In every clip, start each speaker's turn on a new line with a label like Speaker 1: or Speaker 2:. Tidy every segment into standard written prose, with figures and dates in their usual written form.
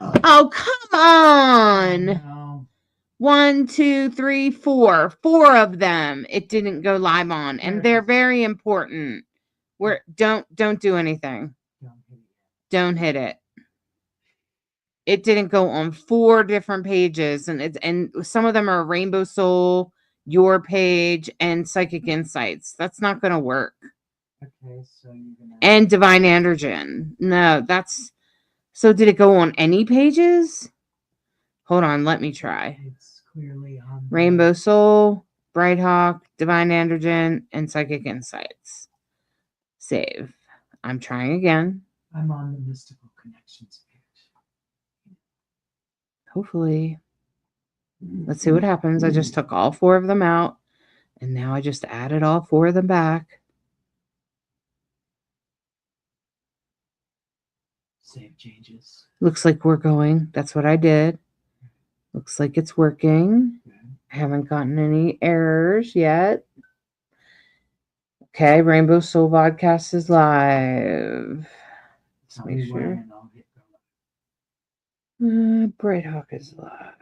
Speaker 1: Oh, come on.
Speaker 2: No.
Speaker 1: 1, 2, 3, 4. 4 of them it didn't go live on, and they're very important. Don't do anything. Don't hit it. It didn't go on 4 different pages, and some of them are Rainbow Soul, your page, and Psychic Insights. That's not going to work.
Speaker 2: Okay, so you're gonna.
Speaker 1: And Divine Androgen. No, that's. So did it go on any pages? Hold on, let me try.
Speaker 2: It's clearly on
Speaker 1: Rainbow Soul, Bright Hawk, Divine Androgen, and Psychic Insights. Save. I'm trying again.
Speaker 2: I'm on the Mystical Connections page.
Speaker 1: Hopefully. Let's see what happens. I just took all 4 of them out, and now I just added all 4 of them back.
Speaker 2: Save changes.
Speaker 1: Looks like we're going. That's what I did. Looks like it's working. I haven't gotten any errors yet. Okay, Rainbow Soul Vodcast is live. Let's make sure. Bright Hawk is live.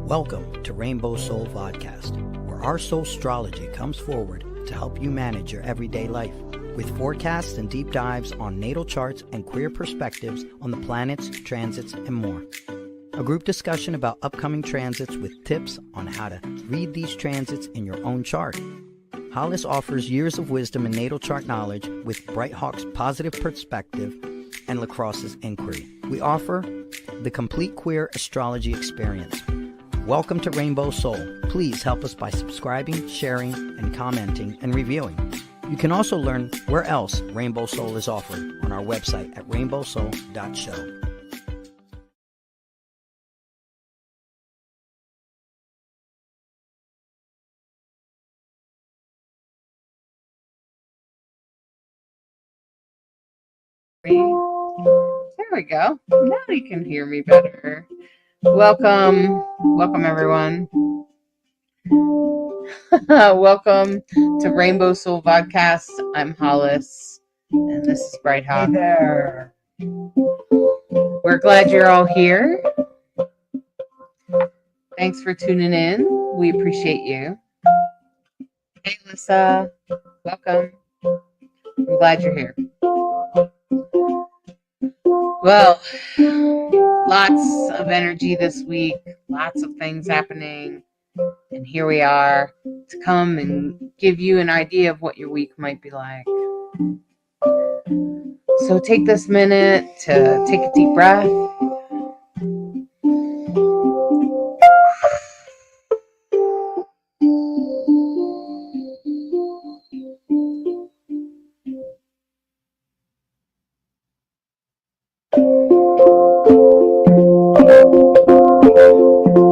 Speaker 3: Welcome to Rainbow Soul Podcast, where our soulstrology comes forward to help you manage your everyday life, with forecasts and deep dives on natal charts and queer perspectives on the planets, transits, and more. A group discussion about upcoming transits with tips on how to read these transits in your own chart. Hollis offers years of wisdom and natal chart knowledge with Bright Hawk's positive perspective and Lacrosse's inquiry. We offer the complete queer astrology experience. Welcome to Rainbow Soul. Please help us by subscribing, sharing, and commenting and reviewing. You can also learn where else Rainbow Soul is offered on our website at rainbowsoul.show.
Speaker 1: There we go. Now you can hear me better. Welcome everyone. Welcome to Rainbow Soul Podcast. I'm Hollis, and this is Bright Hawk.
Speaker 2: Hey there.
Speaker 1: We're glad you're all here. Thanks for tuning in. We appreciate you. Hey, Lisa. Welcome. I'm glad you're here. Well, lots of energy this week, lots of things happening, and here we are to come and give you an idea of what your week might be like. So take this minute to take a deep breath.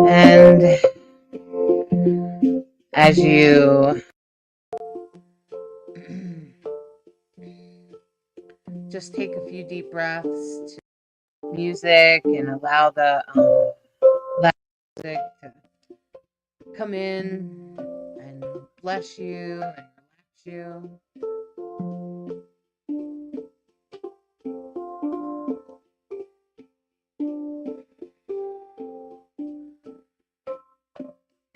Speaker 1: And as you just take a few deep breaths to music and allow the music to come in and bless you and relax you.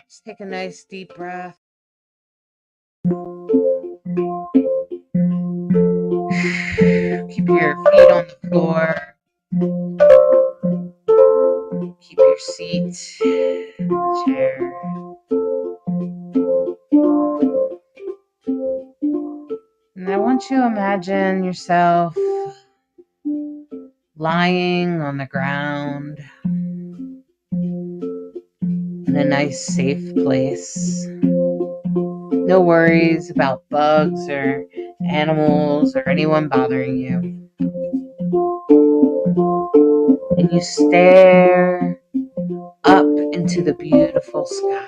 Speaker 1: Just take a nice deep breath. Keep your feet on the floor. Keep your seat in the chair. And I want you to imagine yourself lying on the ground in a nice, safe place. No worries about bugs or animals or anyone bothering you. And you stare up into the beautiful sky.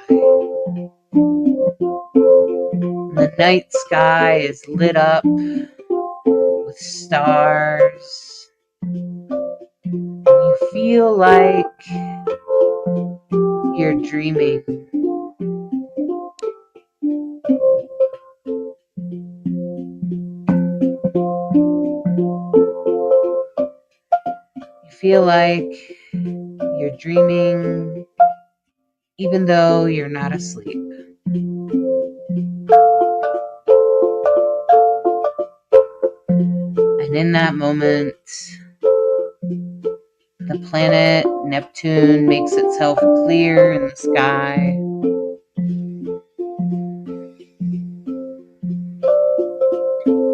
Speaker 1: And the night sky is lit up with stars. And you feel like you're dreaming. You feel like you're dreaming even though you're not asleep. And in that moment, the planet Neptune makes itself clear in the sky.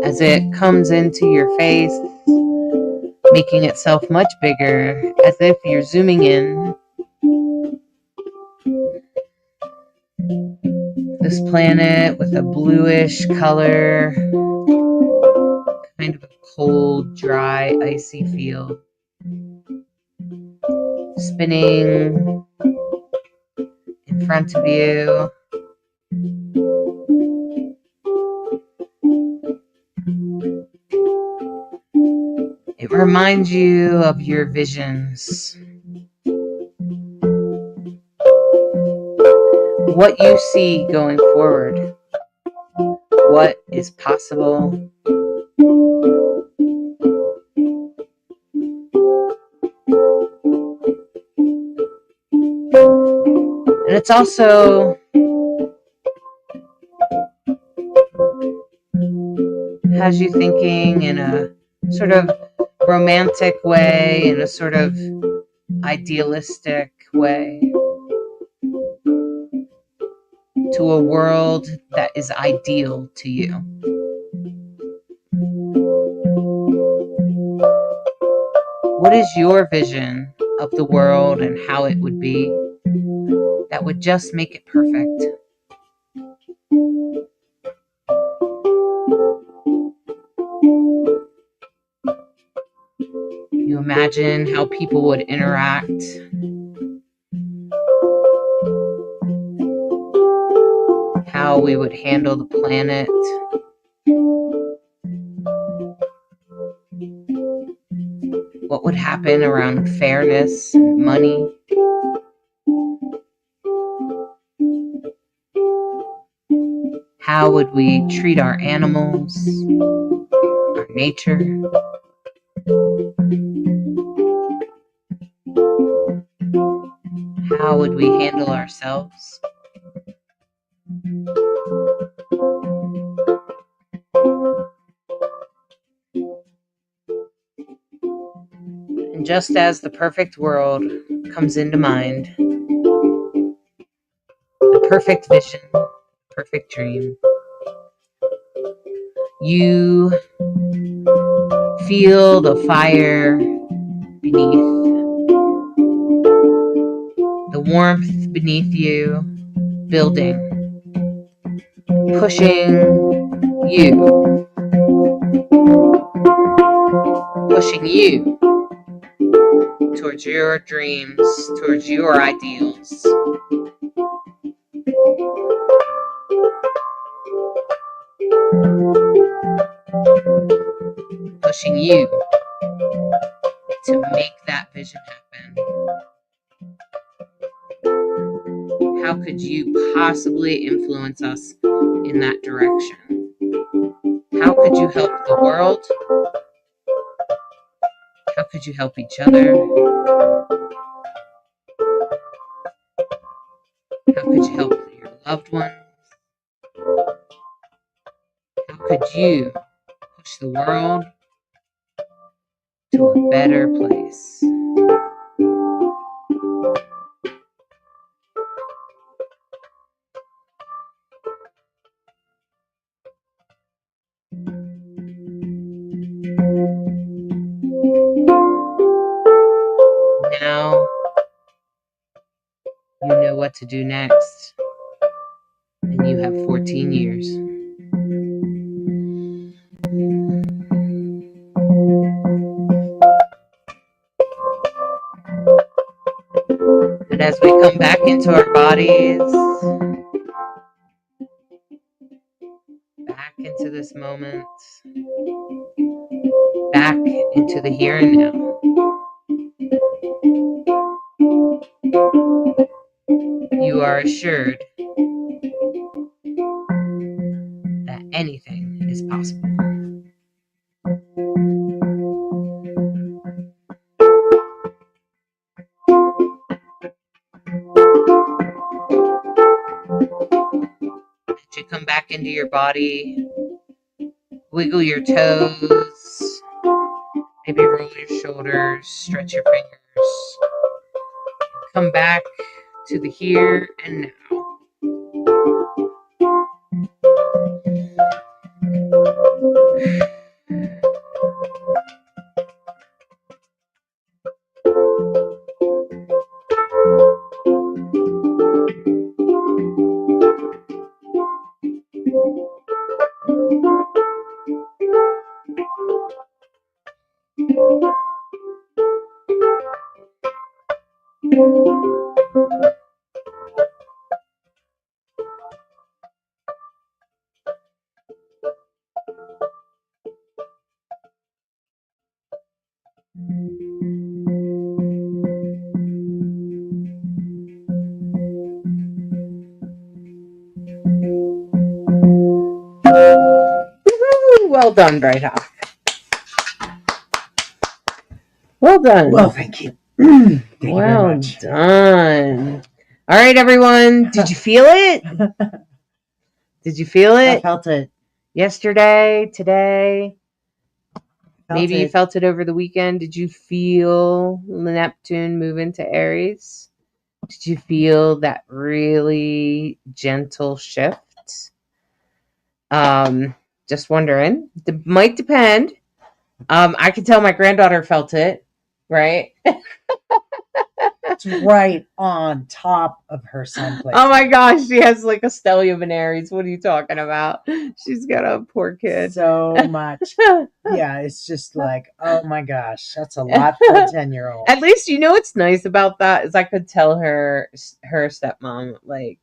Speaker 1: As it comes into your face, making itself much bigger, as if you're zooming in. This planet with a bluish color, kind of a cold, dry, icy feel. Spinning in front of you. It reminds you of your visions. What you see going forward. What is possible. And it's also has you thinking in a sort of romantic way, in a sort of idealistic way, to a world that is ideal to you. What is your vision of the world and how it would be that would just make it perfect? You imagine how people would interact, how we would handle the planet, what would happen around fairness and money. How would we treat our animals, our nature? How would we handle ourselves? And just as the perfect world comes into mind, the perfect vision, perfect dream, you feel the fire beneath, the warmth beneath you building, pushing you towards your dreams, towards your ideals. Pushing you to make that vision happen. How could you possibly influence us in that direction? How could you help the world? How could you help each other? How could you help your loved ones? How could you push the world to a better place? Now you know what to do next, and you have 14 years. And as we come back into our bodies, back into this moment, back into the here and now, you are assured that anything is possible. As you come back into your body, wiggle your toes, maybe roll your shoulders, stretch your fingers. Come back to the here and now. Well done, Bright Hawk. Well done.
Speaker 2: Well, thank you. Thank you very much.
Speaker 1: Well done. All right, everyone. Did you feel it? Did you feel
Speaker 2: I
Speaker 1: it?
Speaker 2: felt it.
Speaker 1: Yesterday, today? Maybe you
Speaker 2: it.
Speaker 1: felt it over the weekend. Did you feel Neptune move into Aries? Did you feel that really gentle shift? Just wondering. It might depend. I could tell my granddaughter felt it, right?
Speaker 2: It's right on top of her sun placement.
Speaker 1: Oh my gosh, she has like a stellium in Aries. What are you talking about? She's got a poor kid.
Speaker 2: So much. Yeah, it's just like, oh my gosh, that's a lot for a 10-year-old.
Speaker 1: At least you know what's nice about that is I could tell her stepmom, like,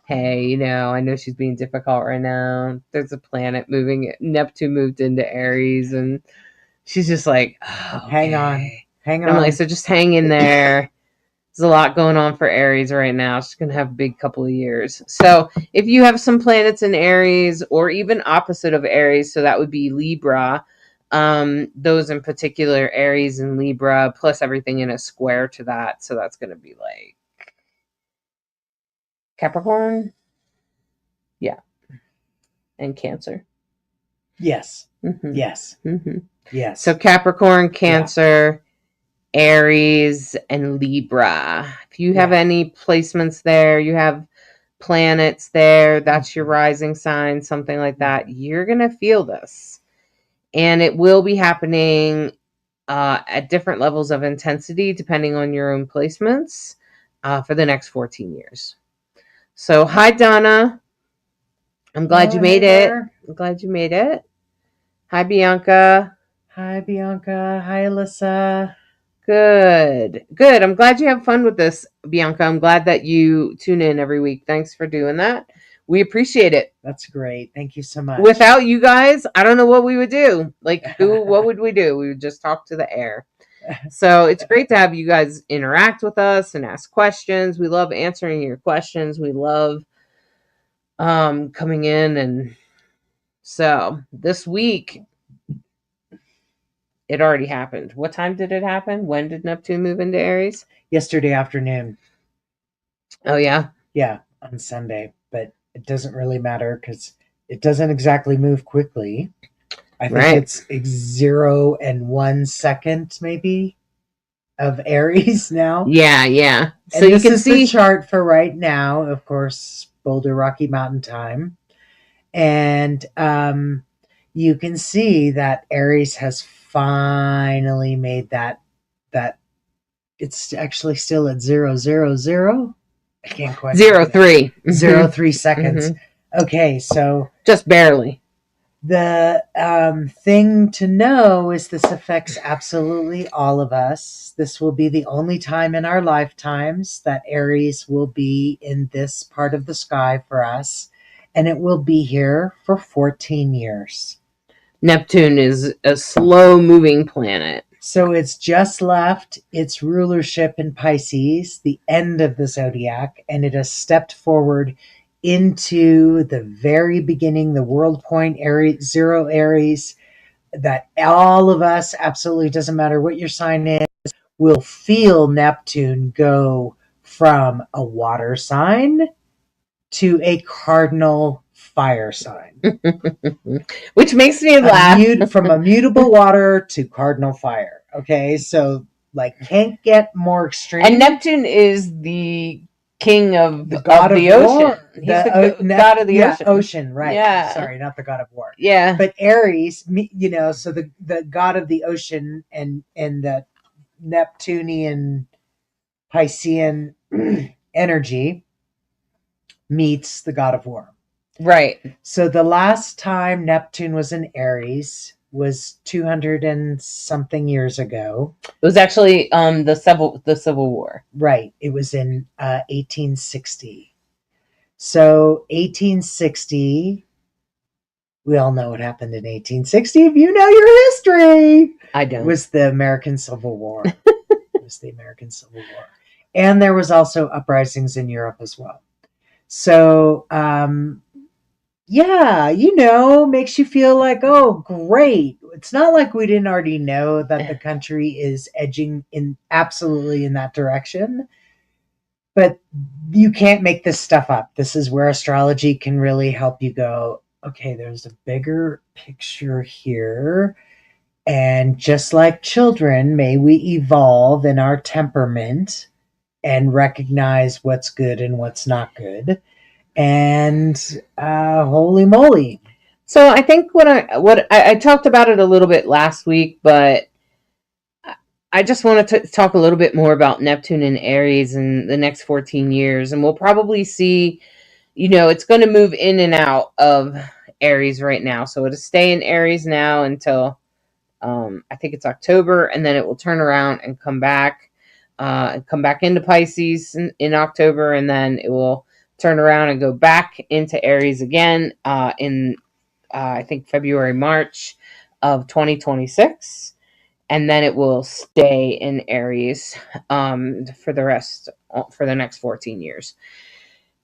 Speaker 1: hey, I know she's being difficult right now. There's a planet moving. Neptune moved into Aries, and she's just like, oh, okay.
Speaker 2: Hang on.
Speaker 1: I'm like, so just hang in there. There's a lot going on for Aries right now. She's going to have a big couple of years. So if you have some planets in Aries or even opposite of Aries, so that would be Libra, those in particular, Aries and Libra, plus everything in a square to that. So that's going to be like Capricorn. Yeah. And Cancer.
Speaker 2: Yes.
Speaker 1: Mm-hmm.
Speaker 2: Yes.
Speaker 1: Mm-hmm.
Speaker 2: Yes.
Speaker 1: So Capricorn, Cancer, Aries, and Libra. If you have any placements there, you have planets there, that's your rising sign, something like that, you're going to feel this. And it will be happening at different levels of intensity, depending on your own placements, for the next 14 years. So, hi, Donna. I'm glad you made it. I'm glad you made it. Hi, Bianca.
Speaker 2: Hi, Bianca. Hi, Alyssa.
Speaker 1: Good. I'm glad you have fun with this, Bianca. I'm glad that you tune in every week. Thanks for doing that. We appreciate it.
Speaker 2: That's great. Thank you so much.
Speaker 1: Without you guys, I don't know what we would do. Like, what would we do? We would just talk to the air. So it's great to have you guys interact with us and ask questions. We love answering your questions. We love coming in. And so this week, it already happened. What time did it happen? When did Neptune move into Aries?
Speaker 2: Yesterday afternoon.
Speaker 1: Oh, yeah?
Speaker 2: Yeah, on Sunday. But it doesn't really matter because it doesn't exactly move quickly. I think it's 0 and 1 second maybe of Aries now.
Speaker 1: Yeah.
Speaker 2: So and you can see the chart for right now, of course, Boulder Rocky Mountain time. And you can see that Aries has finally made that it's actually still at 000. I can't quite
Speaker 1: 0.3.
Speaker 2: 0.3 seconds. Mm-hmm. Okay, so
Speaker 1: just barely.
Speaker 2: The thing to know is this affects absolutely all of us. This will be the only time in our lifetimes that Aries will be in this part of the sky for us, and it will be here for 14 years.
Speaker 1: Neptune is a slow-moving planet.
Speaker 2: So it's just left its rulership in Pisces, the end of the zodiac, and it has stepped forward into the very beginning, the world point, Aries, 0 Aries, that all of us, absolutely doesn't matter what your sign is, will feel Neptune go from a water sign to a cardinal fire sign.
Speaker 1: Which makes me laugh.
Speaker 2: From a mutable water to cardinal fire. Okay, so like can't get more extreme.
Speaker 1: And Neptune is the king of
Speaker 2: the god of the
Speaker 1: ocean. He's the god of the ocean.
Speaker 2: Ocean, right.
Speaker 1: Yeah.
Speaker 2: Sorry, not the god of war.
Speaker 1: Yeah.
Speaker 2: But Aries, so the god of the ocean and the Neptunian Piscean energy meets the god of war.
Speaker 1: Right.
Speaker 2: So the last time Neptune was in Aries was 200 and something years ago.
Speaker 1: It was actually the Civil War.
Speaker 2: Right. It was in 1860. So 1860, we all know what happened in 1860. If you know your history,
Speaker 1: I don't.
Speaker 2: It was the American Civil War. And there was also uprisings in Europe as well. So, makes you feel like, oh, great. It's not like we didn't already know that the country is edging absolutely in that direction. But you can't make this stuff up. This is where astrology can really help you go, okay, there's a bigger picture here. And just like children, may we evolve in our temperament and recognize what's good and what's not good. And holy moly.
Speaker 1: So I think I talked about it a little bit last week, but I just want to talk a little bit more about Neptune and Aries in the next 14 years. And we'll probably see, it's going to move in and out of Aries right now. So it'll stay in Aries now until I think it's October, and then it will turn around and come back into Pisces in October, and then it will turn around and go back into Aries again in I think February, March of 2026. And then it will stay in Aries for the next 14 years.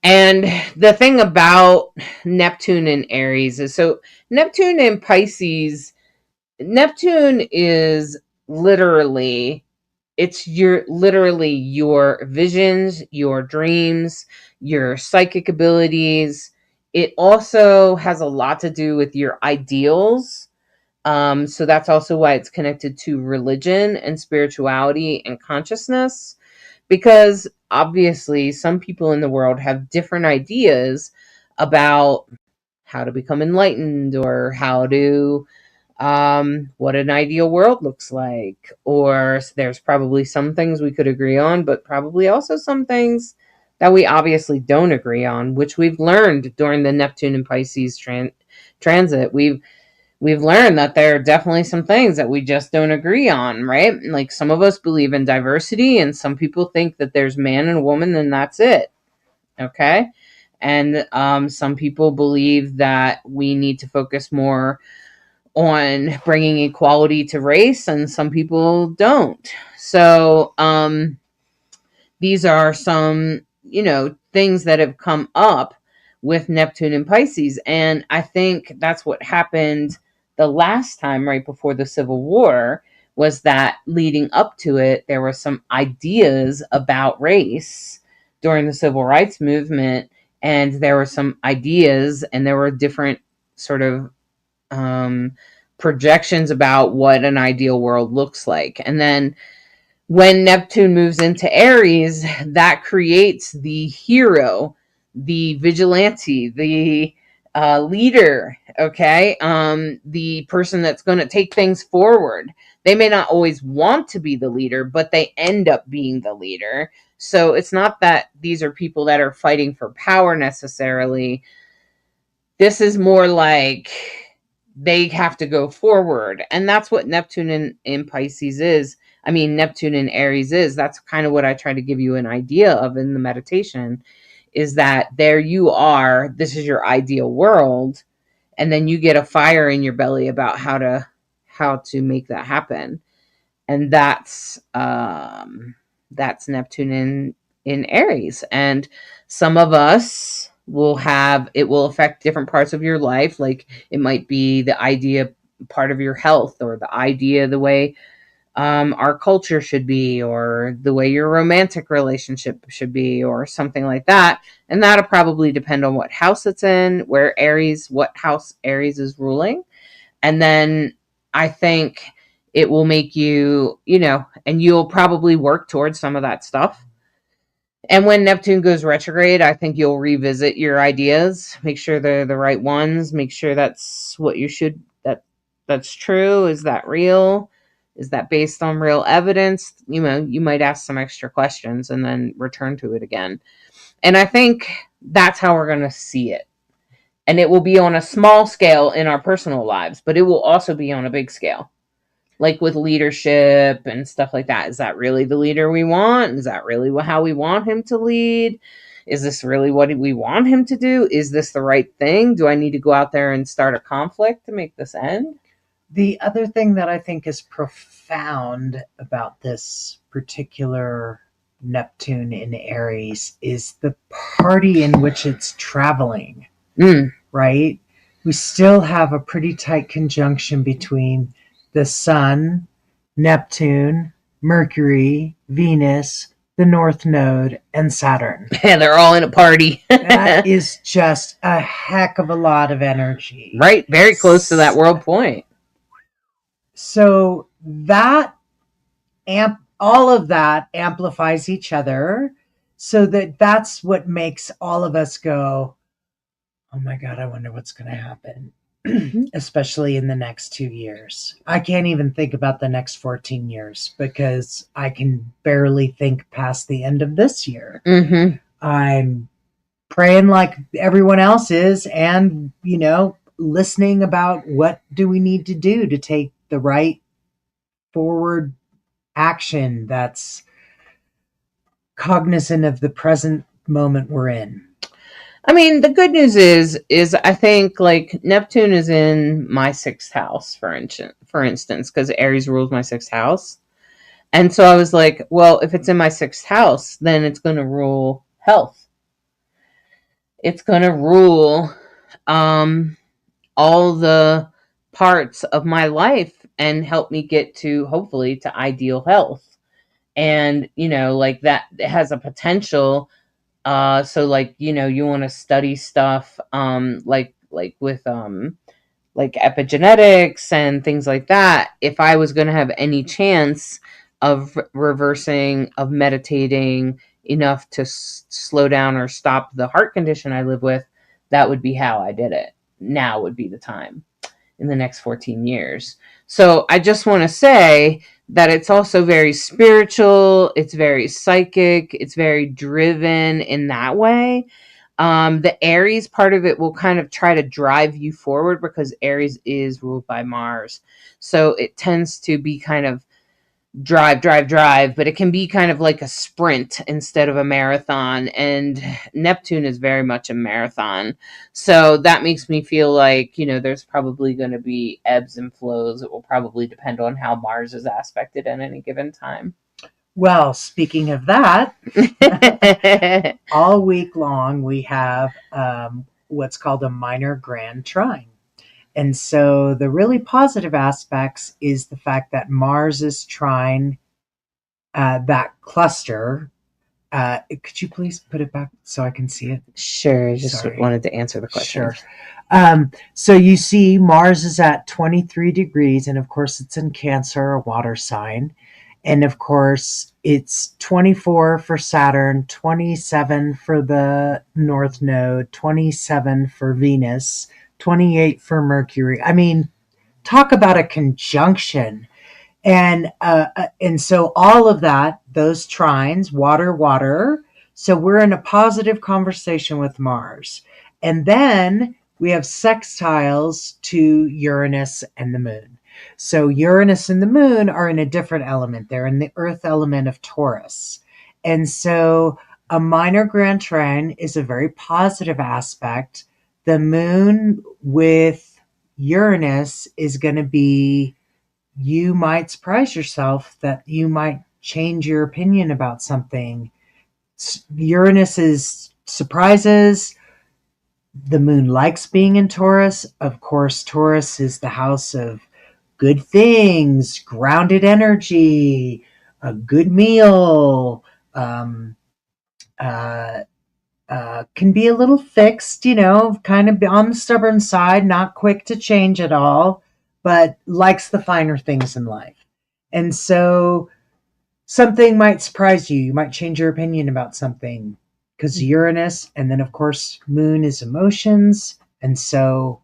Speaker 1: And the thing about Neptune and Aries is, so Neptune and Pisces, Neptune is literally your visions, your dreams, your psychic abilities. It also has a lot to do with your ideals. So that's also why it's connected to religion and spirituality and consciousness, because obviously some people in the world have different ideas about how to become enlightened, or how to what an ideal world looks like. Or there's probably some things we could agree on, but probably also some things that we obviously don't agree on, which we've learned during the Neptune and Pisces transit. We've learned that there are definitely some things that we just don't agree on, right? Like, some of us believe in diversity, and some people think that there's man and woman and that's it. Okay? And some people believe that we need to focus more on bringing equality to race, and some people don't. So these are some, things that have come up with Neptune and Pisces. And I think that's what happened the last time, right before the Civil War, was that leading up to it, there were some ideas about race during the Civil Rights Movement. And there were some ideas, and there were different sort of projections about what an ideal world looks like. And then when Neptune moves into Aries, that creates the hero, the vigilante, the leader, okay? The person that's going to take things forward. They may not always want to be the leader, but they end up being the leader. So it's not that these are people that are fighting for power necessarily. This is more like they have to go forward. And that's what Neptune in Pisces is. I mean, Neptune in Aries is. That's kind of what I try to give you an idea of in the meditation, is that there you are. This is your ideal world. And then you get a fire in your belly about how to make that happen. And that's Neptune in Aries. And some of us it will affect different parts of your life. Like, it might be the idea part of your health, or the idea the way our culture should be, or the way your romantic relationship should be, or something like that. And that'll probably depend on what house it's in, what house Aries is ruling. And then I think it will make you, and you'll probably work towards some of that stuff. And when Neptune goes retrograde, I think you'll revisit your ideas, make sure they're the right ones, make sure that's what you should, that's true. Is that real? Is that based on real evidence? You might ask some extra questions and then return to it again. And I think that's how we're going to see it. And it will be on a small scale in our personal lives, but it will also be on a big scale. Like with leadership and stuff like that. Is that really the leader we want? Is that really how we want him to lead? Is this really what we want him to do? Is this the right thing? Do I need to go out there and start a conflict to make this end?
Speaker 2: The other thing that I think is profound about this particular Neptune in Aries is the party in which it's traveling, right? We still have a pretty tight conjunction between the Sun, Neptune, Mercury, Venus, the North Node, and Saturn.
Speaker 1: And they're all in a party.
Speaker 2: That is just a heck of a lot of energy.
Speaker 1: Right. Very close to that world point.
Speaker 2: So that all of that amplifies each other, so that's what makes all of us go, oh my God, I wonder what's going to happen, especially in the next 2 years. I can't even think about the next 14 years because I can barely think past the end of this year.
Speaker 1: Mm-hmm.
Speaker 2: I'm praying like everyone else is, and, listening about what do we need to do to take the right forward action that's cognizant of the present moment we're in.
Speaker 1: I mean, the good news is I think like Neptune is in my 6th house, for instance, because Aries rules my 6th house. And so I was like, well, if it's in my 6th house, then it's going to rule health. It's going to rule all the parts of my life and help me get to, hopefully, to ideal health. And, like that has a potential. So like, you want to study stuff, like with, like epigenetics and things like that. If I was going to have any chance of reversing, of meditating enough to slow down or stop the heart condition I live with, that would be how I did it. Now would be the time in the next 14 years. So I just want to say that it's also very spiritual. It's very psychic. It's very driven in that way. The Aries part of it will kind of try to drive you forward because Aries is ruled by Mars. So it tends to be kind of drive, but it can be kind of like a sprint instead of a marathon. And Neptune is very much a marathon. So that makes me feel like, there's probably going to be ebbs and flows. It will probably depend on how Mars is aspected at any given time.
Speaker 2: Well, speaking of that, all week long we have what's called a minor grand trine. And so the really positive aspects is the fact that Mars is trine that cluster. Could you please put it back so I can see it?
Speaker 1: Sure. I just wanted to answer the question.
Speaker 2: Sure. So you see Mars is at 23 degrees, and of course it's in Cancer, a water sign. And of course it's 24 for Saturn, 27 for the North Node, 27 for Venus, 28 for Mercury. I mean, talk about a conjunction. And so all of that, those trines, water. So we're in a positive conversation with Mars. And then we have sextiles to Uranus and the moon. So Uranus and the moon are in a different element. They're in the earth element of Taurus. And so a minor grand trine is a very positive aspect. The moon with Uranus is going to be, you might surprise yourself that you might change your opinion about something. Uranus is surprises. The moon likes being in Taurus. Of course, Taurus is the house of good things, grounded energy, a good meal, can be a little fixed, kind of on the stubborn side, not quick to change at all, but likes the finer things in life. And so something might surprise you. You might change your opinion about something because Uranus, and then of course moon is emotions. And so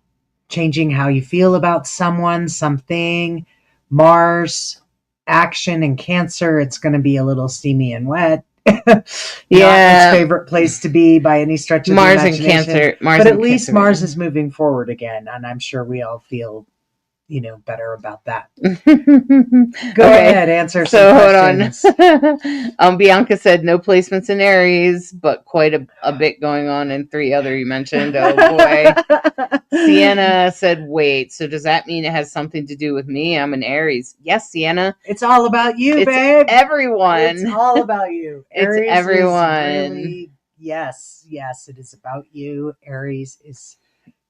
Speaker 2: changing how you feel about someone, something. Mars, action, and Cancer, it's going to be a little steamy and wet.
Speaker 1: Yeah,
Speaker 2: its favorite place to be by any stretch of
Speaker 1: Mars
Speaker 2: the
Speaker 1: and
Speaker 2: imagination.
Speaker 1: Cancer.
Speaker 2: But at least Mars is moving forward again, and I'm sure we all feel, better about that. Go ahead, answer some questions.
Speaker 1: Hold on. Bianca said no placements in Aries, but quite a bit going on in 3 other you mentioned. Oh boy. Sienna said, wait, so does that mean it has something to do with me? I'm an Aries. Yes, Sienna.
Speaker 2: It's all about you,
Speaker 1: it's
Speaker 2: babe.
Speaker 1: Everyone.
Speaker 2: It's all about you.
Speaker 1: It's
Speaker 2: Aries
Speaker 1: everyone.
Speaker 2: Really, yes, it is about you. Aries is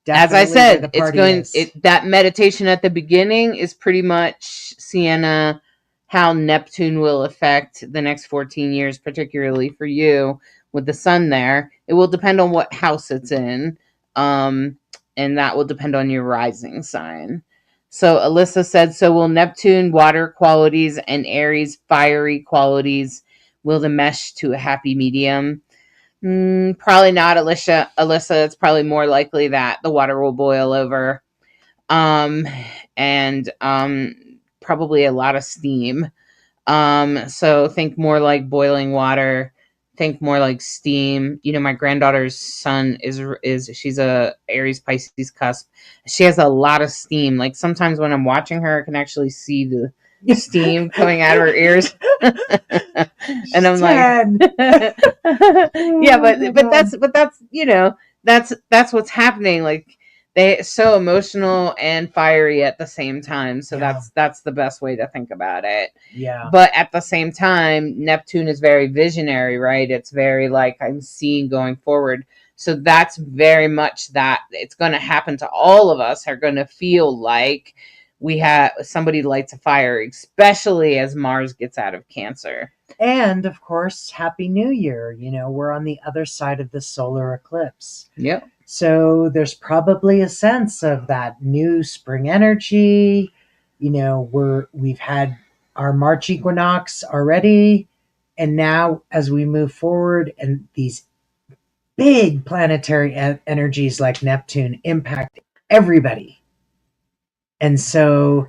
Speaker 1: as I said, that meditation at the beginning is pretty much Sienna how Neptune will affect the next 14 years, particularly for you with the sun there. It will depend on what house it's in. And that will depend on your rising sign. So Alyssa said, so will Neptune water qualities and Aries fiery qualities, will the mesh to a happy medium? Probably not, Alyssa. It's probably more likely that the water will boil over. And probably a lot of steam. So think more like boiling water, think more like steam. You know, my granddaughter's son is she's a Aries Pisces cusp. She has a lot of steam. Like sometimes when I'm watching her, I can actually see the steam coming out of her ears. And I'm like, yeah, but that's, you know, that's what's happening. Like they're so emotional and fiery at the same time. So that's the best way to think about it.
Speaker 2: Yeah.
Speaker 1: But at the same time, Neptune is very visionary, right? It's very like I'm seeing going forward. So that's very much that it's going to happen to all of us, are going to feel like we have somebody lights a fire, especially as Mars gets out of Cancer.
Speaker 2: And of course, Happy New Year. You know, we're on the other side of the solar eclipse.
Speaker 1: Yep.
Speaker 2: So there's probably a sense of that new spring energy. You know, we've had our March equinox already. And now as we move forward and these big planetary energies like Neptune impact everybody. And so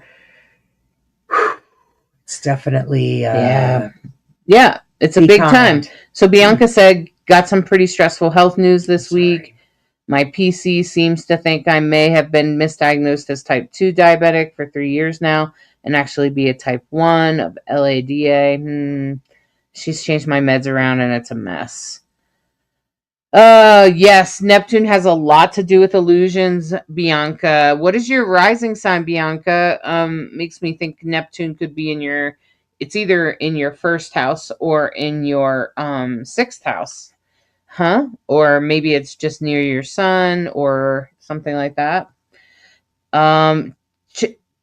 Speaker 2: it's definitely
Speaker 1: yeah, it's a big time. So Bianca said, got some pretty stressful health news this week. My PC seems to think I may have been misdiagnosed as type 2 diabetic for 3 years now and actually be a type 1 of LADA. She's changed my meds around and it's a mess. Yes, Neptune has a lot to do with illusions, Bianca. What is your rising sign, Bianca? Makes me think Neptune could be it's either in your first house or in your sixth house. Huh? Or maybe it's just near your sun or something like that.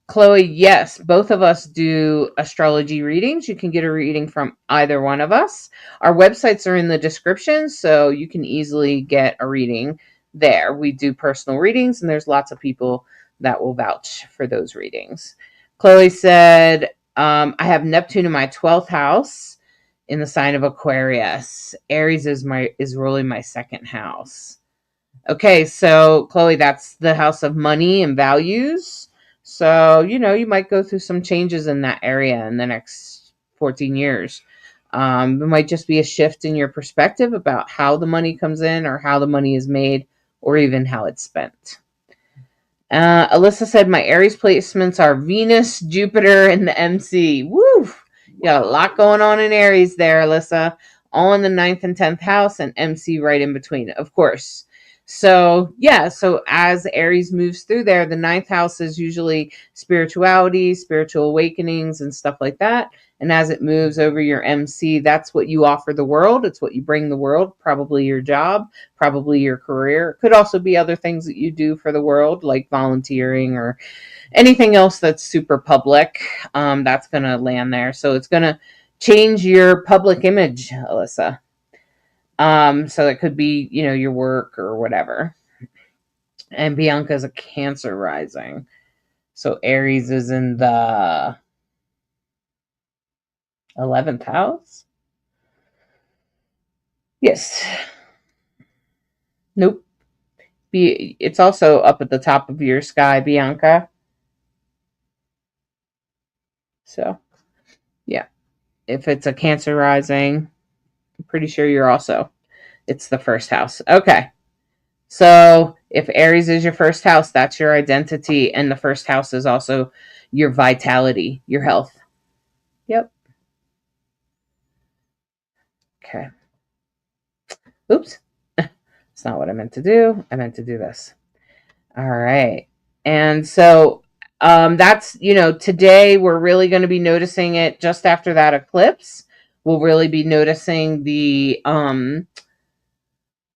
Speaker 1: Chloe, yes, both of us do astrology readings. You can get a reading from either one of us. Our websites are in the description, so you can easily get a reading there. We do personal readings, and there's lots of people that will vouch for those readings. Chloe said, I have Neptune in my 12th house in the sign of Aquarius. Aries is really my second house. Okay, so Chloe, that's the house of money and values. So, you know, you might go through some changes in that area in the next 14 years. It might just be a shift in your perspective about how the money comes in or how the money is made or even how it's spent. Alyssa said, my Aries placements are Venus, Jupiter, and the MC. Woo! You got a lot going on in Aries there, Alyssa. All in the 9th and 10th house and MC right in between, of course. So, yeah, so as Aries moves through there, the 9th house is usually spirituality, spiritual awakenings, and stuff like that. And as it moves over your MC, that's what you offer the world. It's what you bring the world, probably your job, probably your career. It could also be other things that you do for the world, like volunteering or anything else that's super public. That's going to land there. So it's going to change your public image, Alyssa. So it could be, you know, your work or whatever. And Bianca's a Cancer rising. So Aries is in the 11th house. Yes. Nope. It's also up at the top of your sky, Bianca. So, yeah. If it's a Cancer rising, I'm pretty sure it's the first house. Okay. So if Aries is your first house, that's your identity. And the first house is also your vitality, your health. Yep. Okay. Oops. That's not what I meant to do. I meant to do this. All right. And so that's, you know, today we're really going to be noticing it just after that eclipse. We'll really be noticing the,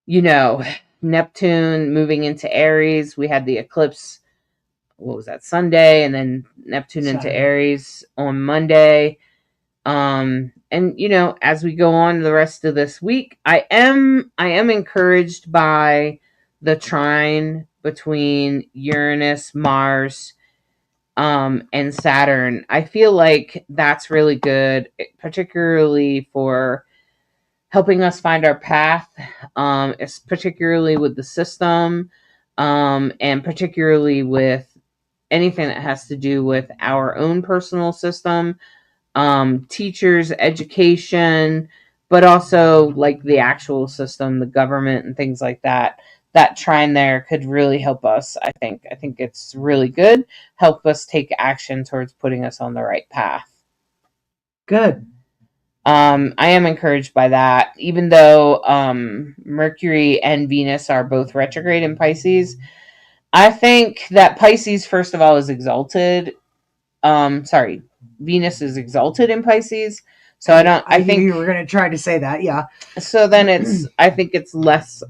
Speaker 1: you know, Neptune moving into Aries. We had the eclipse, what was that, Sunday, and then Neptune into Aries on Monday. And as we go on the rest of this week, I am encouraged by the trine between Uranus, Mars, and Saturn. I feel like that's really good, particularly for helping us find our path, particularly with the system, and particularly with anything that has to do with our own personal system, teachers, education, but also like the actual system, the government and things like that. That trine there could really help us. I think it's really good. Help us take action towards putting us on the right path.
Speaker 2: Good.
Speaker 1: I am encouraged by that, even though Mercury and Venus are both retrograde in Pisces. I think that Pisces, first of all, is exalted. Venus is exalted in Pisces. So I think
Speaker 2: you were going to try to say that, yeah.
Speaker 1: So then I think it's less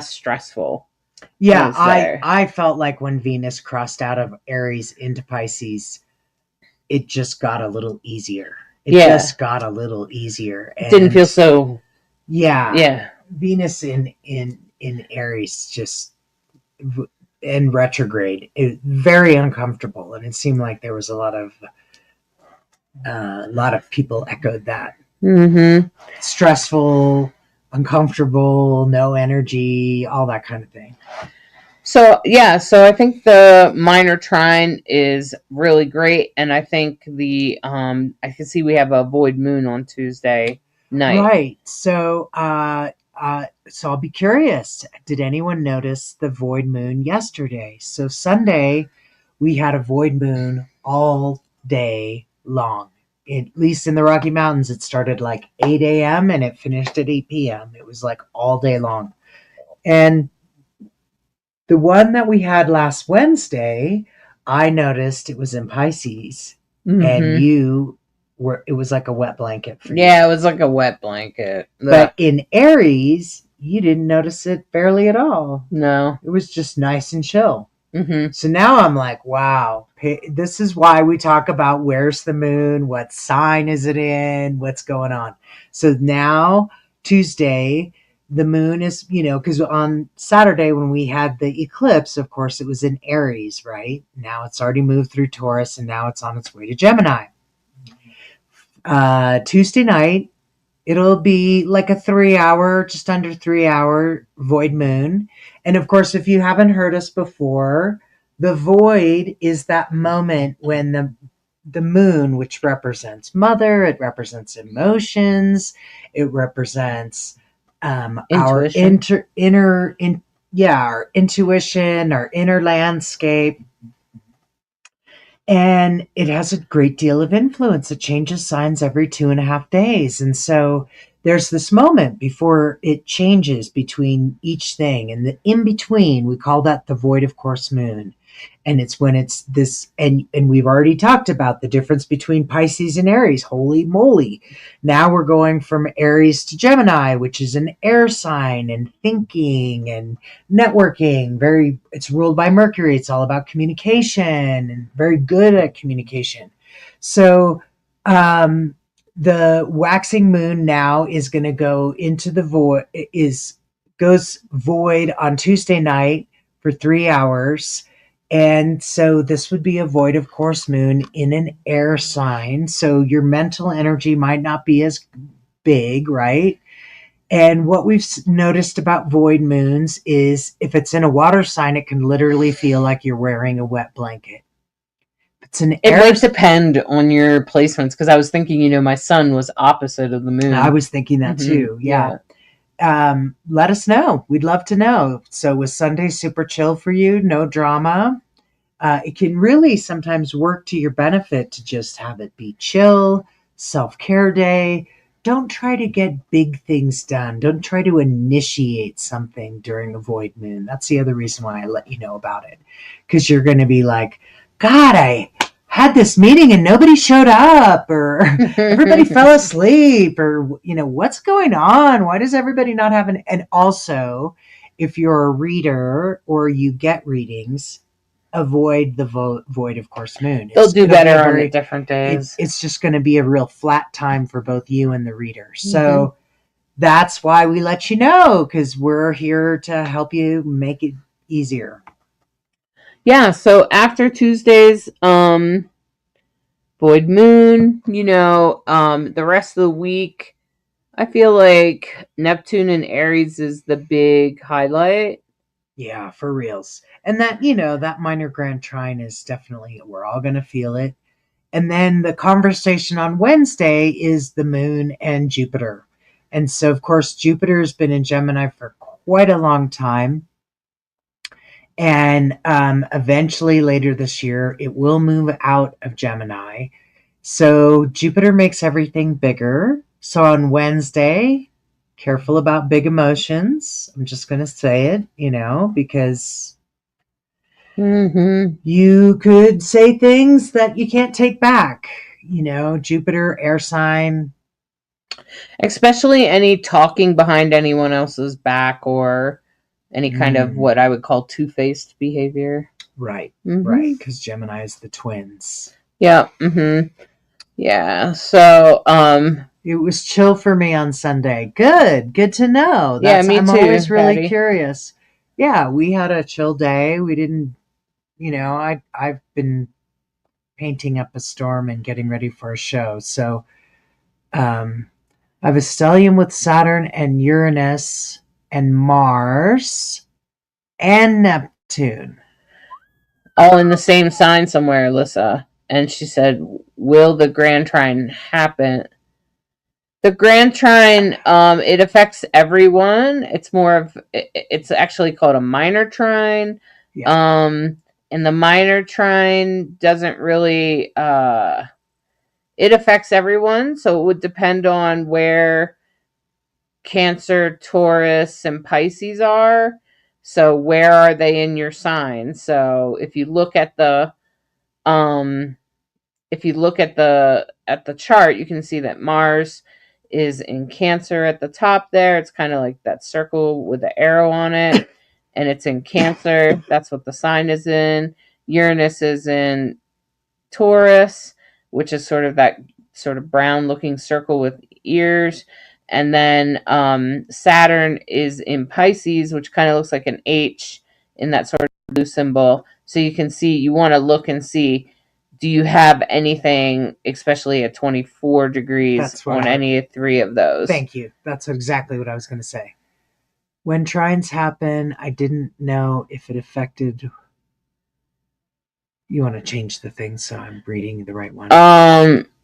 Speaker 1: stressful.
Speaker 2: Yeah, I felt like when Venus crossed out of Aries into Pisces, it just got a little easier. It just got a little easier.
Speaker 1: And didn't feel so.
Speaker 2: Yeah. Venus in Aries just in retrograde, very uncomfortable, and it seemed like there was a lot of people echoed that.
Speaker 1: Mm-hmm.
Speaker 2: Stressful, uncomfortable, no energy, all that kind of thing.
Speaker 1: So I think the minor trine is really great, and I think I can see we have a void moon on Tuesday night.
Speaker 2: Right. So so I'll be curious. Did anyone notice the void moon yesterday? So Sunday, we had a void moon all day long. At least in the Rocky Mountains, it started like 8 a.m. and it finished at 8 p.m. It was like all day long. And the one that we had last Wednesday, I noticed it was in Pisces, and it was like a wet blanket for you.
Speaker 1: Yeah, it was like a wet blanket.
Speaker 2: But in Aries, you didn't notice it barely at all.
Speaker 1: No.
Speaker 2: It was just nice and chill.
Speaker 1: Mm-hmm.
Speaker 2: So now I'm like, wow, this is why we talk about where's the moon, what sign is it in, what's going on. So now, Tuesday, the moon is, because on Saturday when we had the eclipse, of course, it was in Aries, right? Now it's already moved through Taurus, and now it's on its way to Gemini. Tuesday night, it'll be like a 3-hour, just under 3-hour void moon. And of course, if you haven't heard us before, the void is that moment when the moon, which represents mother, it represents emotions, it represents our our intuition, our inner landscape. And it has a great deal of influence. It changes signs every 2.5 days. And so there's this moment before it changes between each thing. And the in between, we call that the void of course moon. And it's when it's this, and we've already talked about the difference between Pisces and Aries. Holy moly. Now we're going from Aries to Gemini, which is an air sign and thinking and networking. It's ruled by Mercury. It's all about communication and very good at communication. So the waxing moon now is going to go into the void, goes void on Tuesday night for 3 hours. And so this would be a void of course moon in an air sign. So your mental energy might not be as big, right? And what we've noticed about void moons is if it's in a water sign, it can literally feel like you're wearing a wet blanket.
Speaker 1: It might depend on your placements, because I was thinking, my sun was opposite of the moon.
Speaker 2: I was thinking that too. Yeah. Let us know. We'd love to know. So was Sunday super chill for you? No drama? It can really sometimes work to your benefit to just have it be chill, self-care day. Don't try to get big things done. Don't try to initiate something during a void moon. That's the other reason why I let you know about it. Because you're going to be like, God, I had this meeting and nobody showed up, or everybody fell asleep, or, what's going on? Why does everybody not have and also, if you're a reader or you get readings, avoid the void of course moon.
Speaker 1: They'll do better on the different days.
Speaker 2: It's just going to be a real flat time for both you and the reader. So that's why we let you know, because we're here to help you make it easier.
Speaker 1: Yeah, so after Tuesday's void moon, the rest of the week, I feel like Neptune and Aries is the big highlight.
Speaker 2: Yeah, for reals. And that, that minor grand trine is definitely, we're all going to feel it. And then the conversation on Wednesday is the moon and Jupiter. And so, of course, Jupiter has been in Gemini for quite a long time. And eventually, later this year, it will move out of Gemini. So Jupiter makes everything bigger. So on Wednesday, careful about big emotions. I'm just going to say it, because you could say things that you can't take back. Jupiter, air sign.
Speaker 1: Especially any talking behind anyone else's back or any kind of what I would call two-faced behavior.
Speaker 2: Right, right, because Gemini is the twins.
Speaker 1: Yeah, yeah, so
Speaker 2: it was chill for me on Sunday. Good to know.
Speaker 1: Me
Speaker 2: I'm
Speaker 1: too,
Speaker 2: always really
Speaker 1: Patty.
Speaker 2: Curious. Yeah, we had a chill day. We didn't, I've been painting up a storm and getting ready for a show. So I have a stellium with Saturn and Uranus and Mars and Neptune.
Speaker 1: All in the same sign somewhere, Alyssa. And she said, will the Grand Trine happen? The Grand Trine, it affects everyone. It's actually called a minor trine. Yeah. And the minor trine doesn't really, it affects everyone. So it would depend on where Cancer, Taurus, and Pisces are. So where are they in your sign? So if you look at the chart, you can see that Mars is in Cancer at the top there. It's kind of like that circle with the arrow on it, and it's in Cancer. That's what the sign is in. Uranus is in Taurus, which is sort of that sort of brown looking circle with ears. And then Saturn is in Pisces, which kind of looks like an H in that sort of blue symbol. So you can see, you want to look and see, do you have anything, especially at 24 degrees on any of three of those?
Speaker 2: Thank you. That's exactly what I was going to say. When trines happen, I didn't know if it affected... You want to change the thing so I'm reading the right one.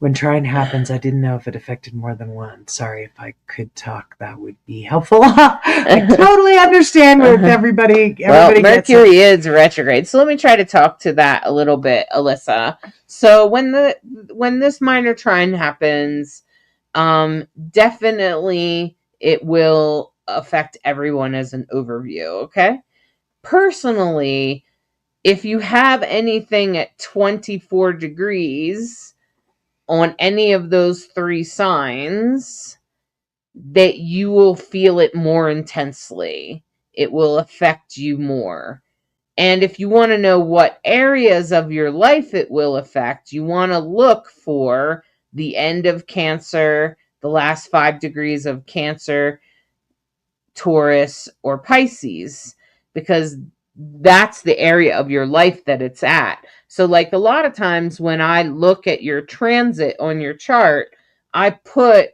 Speaker 2: When trine happens, I didn't know if it affected more than one. Sorry, if I could talk, that would be helpful. I totally understand where everybody
Speaker 1: Mercury is retrograde. So let me try to talk to that a little bit, Alyssa. So when this minor trine happens, definitely it will affect everyone as an overview, okay? Personally, if you have anything at 24 degrees on any of those three signs, that you will feel it more intensely. It will affect you more. And if you want to know what areas of your life it will affect, you want to look for the end of Cancer, the last 5 degrees of Cancer, Taurus, or Pisces, because that's the area of your life that it's at. So like a lot of times when I look at your transit on your chart, I put,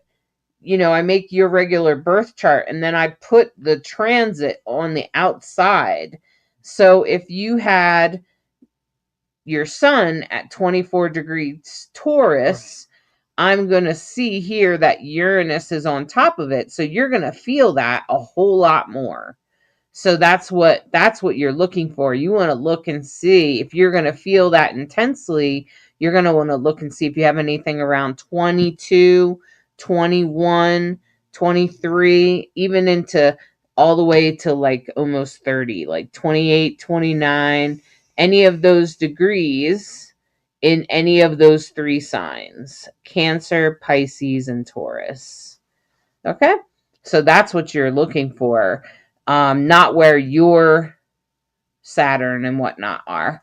Speaker 1: I make your regular birth chart and then I put the transit on the outside. So if you had your sun at 24 degrees Taurus, I'm going to see here that Uranus is on top of it. So you're going to feel that a whole lot more. So that's what you're looking for. You want to look and see if you're going to feel that intensely. You're going to want to look and see if you have anything around 22, 21, 23, even into all the way to like almost 30, like 28, 29, any of those degrees in any of those three signs: Cancer, Pisces, and Taurus. Okay? So that's what you're looking for. Not where your Saturn and whatnot are.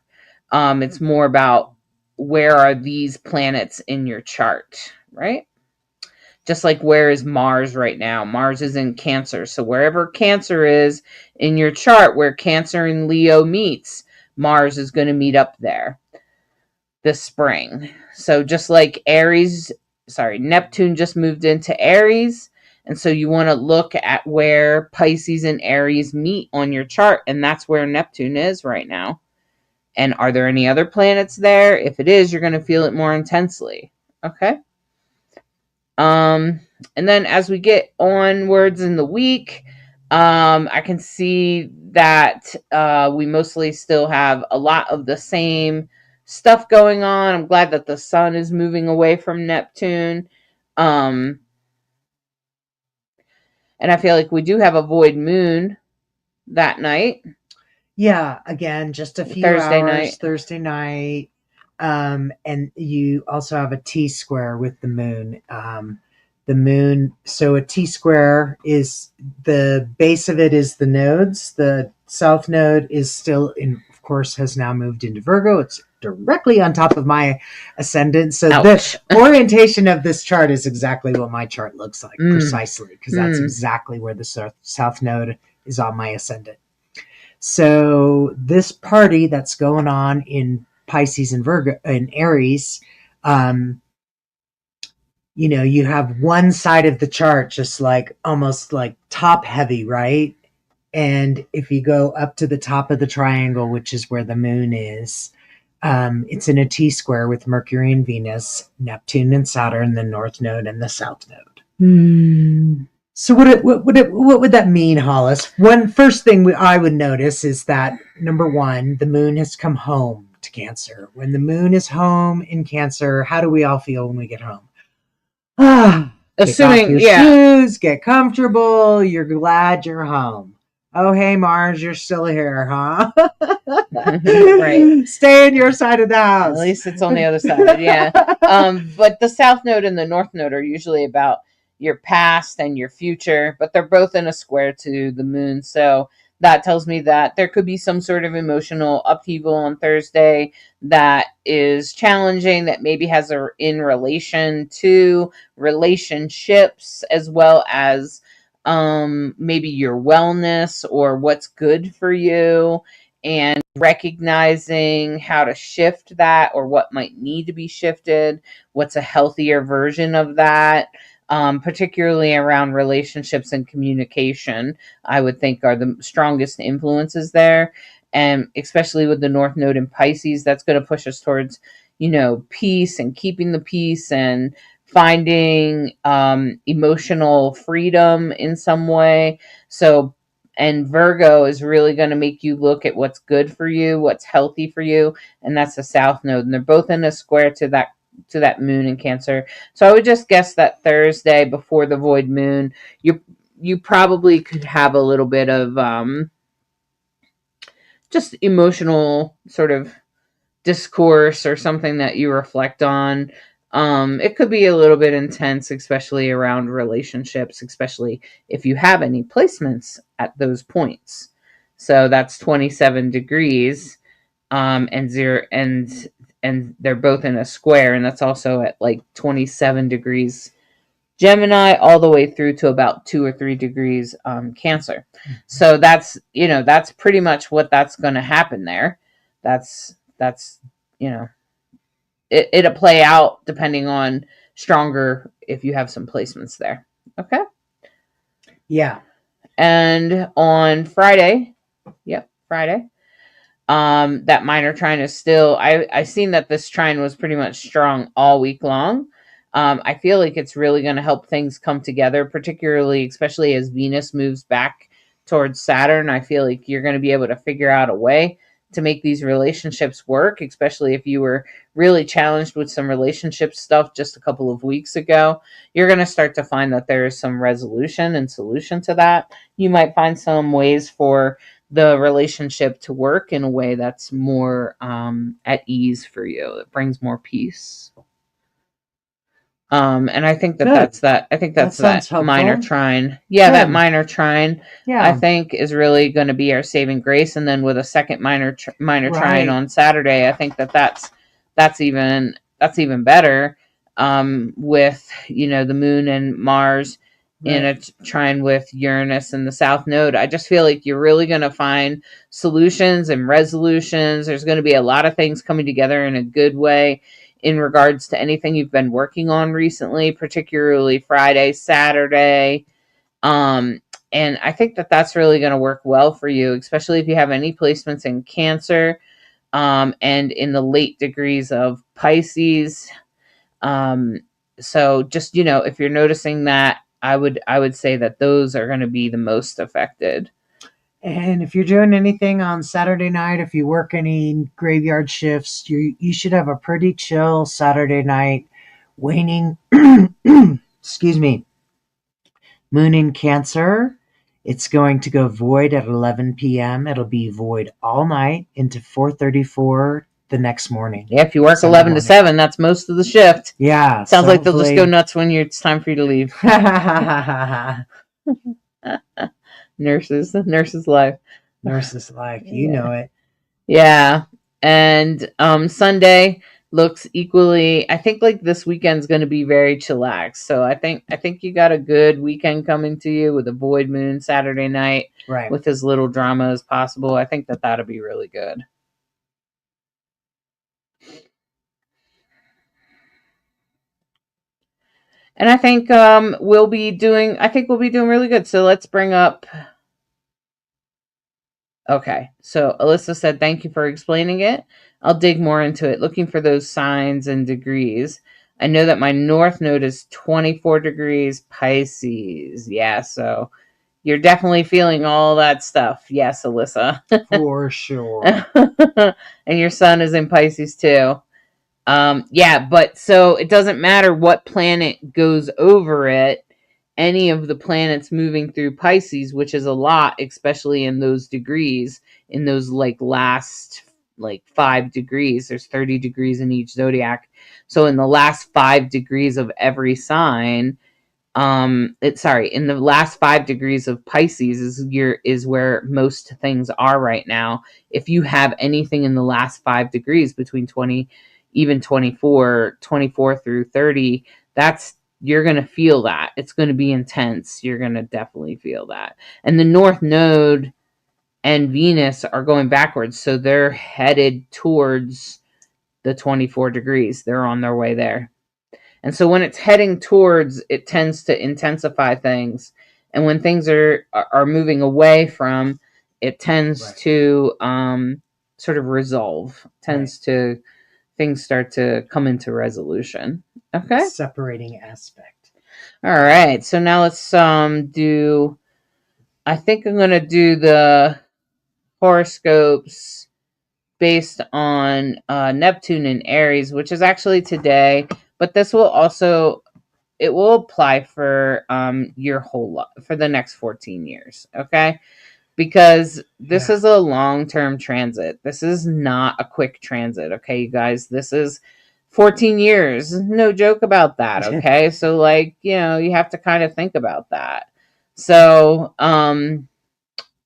Speaker 1: It's more about where are these planets in your chart, right? Just like where is Mars right now? Mars is in Cancer. So wherever Cancer is in your chart, where Cancer and Leo meets, Mars is going to meet up there this spring. So just like Neptune just moved into Aries. And so you want to look at where Pisces and Aries meet on your chart. And that's where Neptune is right now. And are there any other planets there? If it is, you're going to feel it more intensely. Okay. And then as we get onwards in the week, I can see that we mostly still have a lot of the same stuff going on. I'm glad that the sun is moving away from Neptune. And I feel like we do have a void moon that night.
Speaker 2: Yeah, again, just a few hours, Thursday night. And you also have a T-square with the moon. The moon, so a T-square is, the base of it is the nodes. The south node is still in, of course, has now moved into Virgo. It's directly on top of my ascendant. So the orientation of this chart is exactly what my chart looks like, precisely, because that's exactly where the south node is on my ascendant. So this party that's going on in Pisces and Virgo and Aries, you have one side of the chart just like almost like top heavy, right? And if you go up to the top of the triangle, which is where the moon is, it's in a T-square with Mercury and Venus, Neptune and Saturn, the north node and the south node. So what would that mean, Hollis? First thing I would notice is that, number one, the moon has come home to Cancer. When the moon is home in Cancer, how do we all feel when we get home? Assuming, take off your shoes, get comfortable, you're glad you're home. Oh, hey, Mars, you're still here, huh? Right. Stay in your side of the house.
Speaker 1: At least it's on the other side, yeah. But the south node and the north node are usually about your past and your future, but they're both in a square to the moon. So that tells me that there could be some sort of emotional upheaval on Thursday that is challenging, that maybe has in relation to relationships, as well as maybe your wellness or what's good for you, and recognizing how to shift that or what might need to be shifted, what's a healthier version of that. Particularly around relationships and communication, I would think are the strongest influences there. And especially with the North Node in Pisces, that's going to push us towards, peace and keeping the peace and finding emotional freedom in some way. So, and Virgo is really going to make you look at what's good for you, what's healthy for you. And that's the South Node. And they're both in a square to that moon in Cancer. So I would just guess that Thursday before the void moon, you probably could have a little bit of just emotional sort of discourse or something that you reflect on. It could be a little bit intense, especially around relationships, especially if you have any placements at those points. So that's 27 degrees and zero and they're both in a square, and that's also at like 27 degrees Gemini all the way through to about 2 or 3 degrees Cancer. So that's pretty much what that's going to happen there. That's it'll play out depending on stronger if you have some placements there. Okay.
Speaker 2: Yeah.
Speaker 1: And on Friday, that minor trine is still, I seen that this trine was pretty much strong all week long. I feel like it's really going to help things come together, particularly, especially as Venus moves back towards Saturn. I feel like you're going to be able to figure out a way to make these relationships work, especially if you were really challenged with some relationship stuff just a couple of weeks ago. You're going to start to find that there is some resolution and solution to that. You might find some ways for the relationship to work in a way that's more at ease for you. It brings more peace. And I think that
Speaker 2: Good.
Speaker 1: that's that. I think that's
Speaker 2: That sounds
Speaker 1: minor
Speaker 2: helpful.
Speaker 1: trine. Yeah, that
Speaker 2: Good.
Speaker 1: minor trine.
Speaker 2: Yeah.
Speaker 1: I think is really going to be our saving grace. And then with a second minor
Speaker 2: Right.
Speaker 1: trine on Saturday, I think that's even better. With the moon and Mars in a trine with Uranus in the South Node, I just feel like you're really going to find solutions and resolutions. There's going to be a lot of things coming together in a good way in regards to anything you've been working on recently, particularly Friday, Saturday. And I think that that's really going to work well for you, especially if you have any placements in Cancer, and in the late degrees of Pisces. So just, if you're noticing that, I would say that those are going to be the most affected.
Speaker 2: And if you're doing anything on Saturday night, if you work any graveyard shifts, you should have a pretty chill Saturday night. Waning, excuse me, moon in Cancer. It's going to go void at 11 p.m. It'll be void all night into 4:34 the next morning.
Speaker 1: Yeah, if you work 11 to 7, that's most of the shift.
Speaker 2: Yeah.
Speaker 1: Sounds like they'll just go nuts when it's time for you to leave. Nurses life.
Speaker 2: Nurses life. You know it.
Speaker 1: Yeah. And Sunday looks equally, I think like this weekend's going to be very chillaxed. So I think you got a good weekend coming to you with a void moon Saturday night,
Speaker 2: right,
Speaker 1: with as little drama as possible. I think that that'll be really good. And I think we'll be doing really good. So let's bring up. Okay, so Alyssa said, thank you for explaining it. I'll dig more into it, looking for those signs and degrees. I know that my North Node is 24 degrees Pisces. Yeah, so you're definitely feeling all that stuff. Yes, Alyssa.
Speaker 2: For sure.
Speaker 1: And your Sun is in Pisces too. Yeah, but so it doesn't matter what planet goes over it. Any of the planets moving through Pisces, which is a lot, especially in those degrees, in those last 5 degrees. There's 30 degrees in each zodiac. So in the last 5 degrees of every sign, in the last 5 degrees of Pisces is where most things are right now. If you have anything in the last 5 degrees between 20, even 24 through 30, you're going to feel that. It's going to be intense. You're going to definitely feel that. And the North Node and Venus are going backwards. So they're headed towards the 24 degrees. They're on their way there. And so when it's heading towards, it tends to intensify things. And when things are moving away from, it tends to sort of resolve. Things start to come into resolution. Okay.
Speaker 2: Separating aspect.
Speaker 1: All right. So now let's do, I think I'm going to do the horoscopes based on Neptune and Aries, which is actually today, but this will also, it will apply for your whole life, for the next 14 years. Okay. Because this is a long-term transit. This is not a quick transit. Okay, you guys, this is 14 years. No joke about that. Okay. So you have to kind of think about that. So, in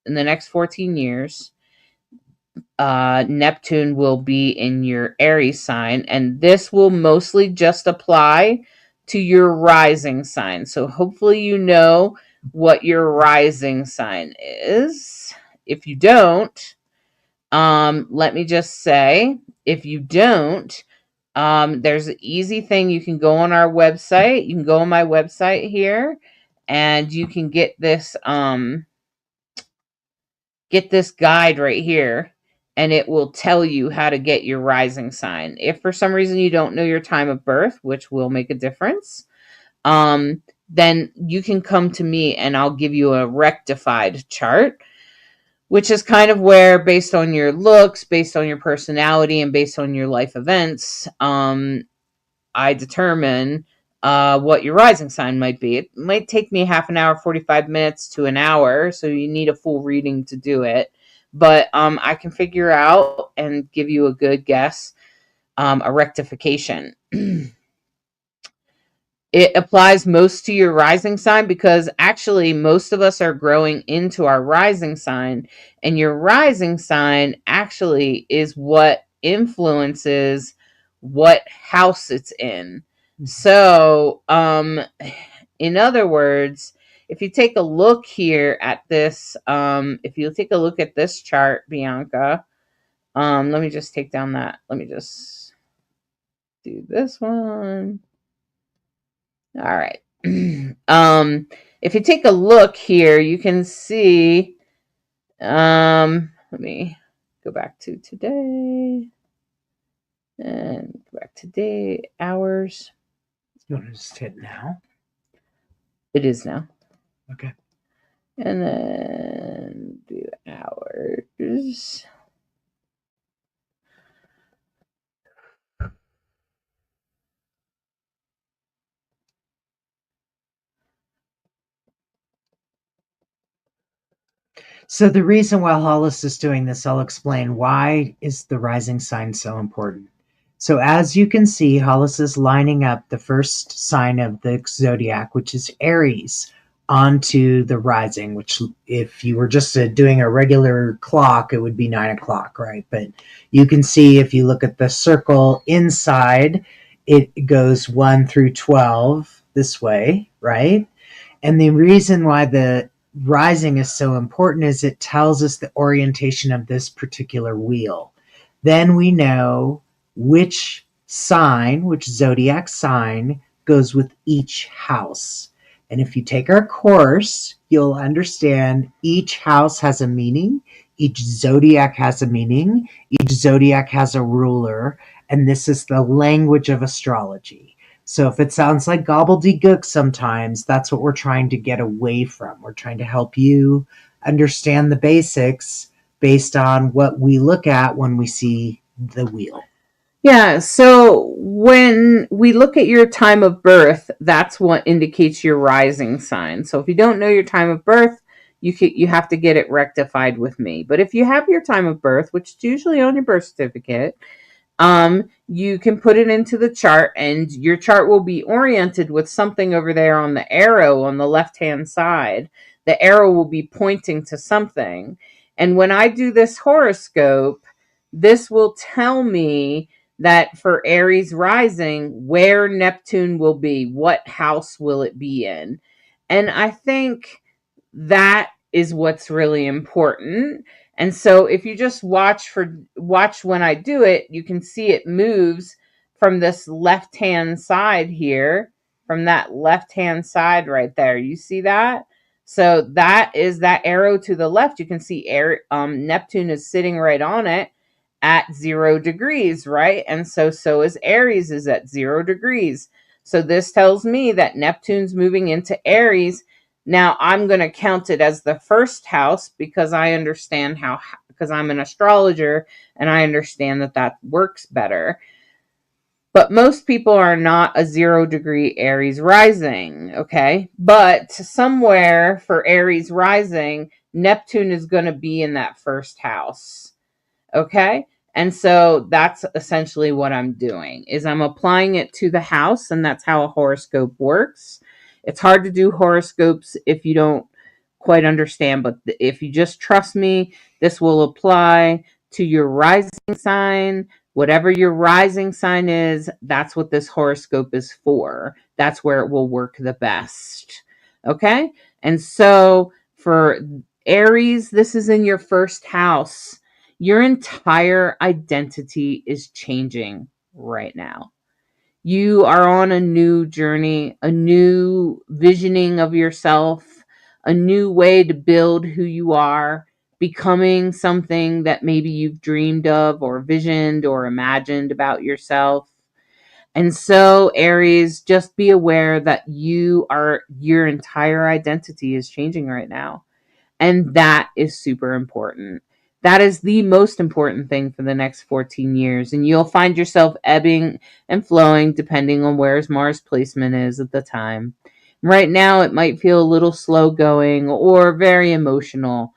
Speaker 1: the next 14 years, Neptune will be in your Aries sign, and this will mostly just apply to your rising sign. So hopefully you know what your rising sign is. If you don't, let me just say, if you don't, there's an easy thing. You can go on our website. You can go on my website here, and you can get this guide right here, and it will tell you how to get your rising sign. If for some reason you don't know your time of birth, which will make a difference, then you can come to me and I'll give you a rectified chart, which is kind of where, based on your looks, based on your personality, and based on your life events, I determine what your rising sign might be. It might take me half an hour, 45 minutes to an hour, so you need a full reading to do it. But I can figure out and give you a good guess, a rectification. It applies most to your rising sign because actually most of us are growing into our rising sign, and your rising sign actually is what influences what house it's in. So, in other words, if you take a look here at this, if you take a look at this chart, Bianca, let me just take down that. Let me just do this one. All right. If you take a look here, you can see, let me go back to today and go back to day, hours.
Speaker 2: You want to just hit now?
Speaker 1: It is now.
Speaker 2: Okay.
Speaker 1: And then do hours.
Speaker 2: So the reason why Hollis is doing this, I'll explain why is the rising sign so important. So as you can see, Hollis is lining up the first sign of the zodiac, which is Aries, onto the rising, which if you were just doing a regular clock, it would be 9 o'clock, right? But you can see if you look at the circle inside, it goes 1 through 12 this way, right? And the reason why the rising is so important is it tells us the orientation of this particular wheel. Then we know which sign, which zodiac sign goes with each house. And if you take our course, you'll understand each house has a meaning, each zodiac has a meaning, each zodiac has a ruler, and this is the language of astrology. So if it sounds like gobbledygook sometimes, that's what we're trying to get away from. We're trying to help you understand the basics based on what we look at when we see the wheel.
Speaker 1: Yeah, so when we look at your time of birth, that's what indicates your rising sign. So if you don't know your time of birth, you have to get it rectified with me. But if you have your time of birth, which is usually on your birth certificate, you can put it into the chart, and your chart will be oriented with something over there on the arrow on the left-hand side. The arrow will be pointing to something. And when I do this horoscope, this will tell me that for Aries rising, where Neptune will be, what house will it be in. And I think that is what's really important. And so if you just watch when I do it, you can see it moves from this left-hand side here, from that left-hand side right there. You see that? So that is that arrow to the left. You can see Neptune is sitting right on it at 0 degrees, right? And so is Aries is at 0 degrees. So this tells me that Neptune's moving into Aries. Now I'm going to count it as the first house because I understand because I'm an astrologer and I understand that works better. But most people are not a 0 degree Aries rising, okay? But somewhere for Aries rising, Neptune is going to be in that first house, okay? And so that's essentially what I'm doing, is I'm applying it to the house, and that's how a horoscope works. It's hard to do horoscopes if you don't quite understand, but if you just trust me, this will apply to your rising sign. Whatever your rising sign is, that's what this horoscope is for. That's where it will work the best. Okay? And so for Aries, this is in your first house. Your entire identity is changing right now. You are on a new journey, a new visioning of yourself, a new way to build who you are, becoming something that maybe you've dreamed of or visioned or imagined about yourself. And so, Aries, just be aware that your entire identity is changing right now. And that is super important. That is the most important thing for the next 14 years. And you'll find yourself ebbing and flowing depending on where Mars placement is at the time. Right now, it might feel a little slow going or very emotional.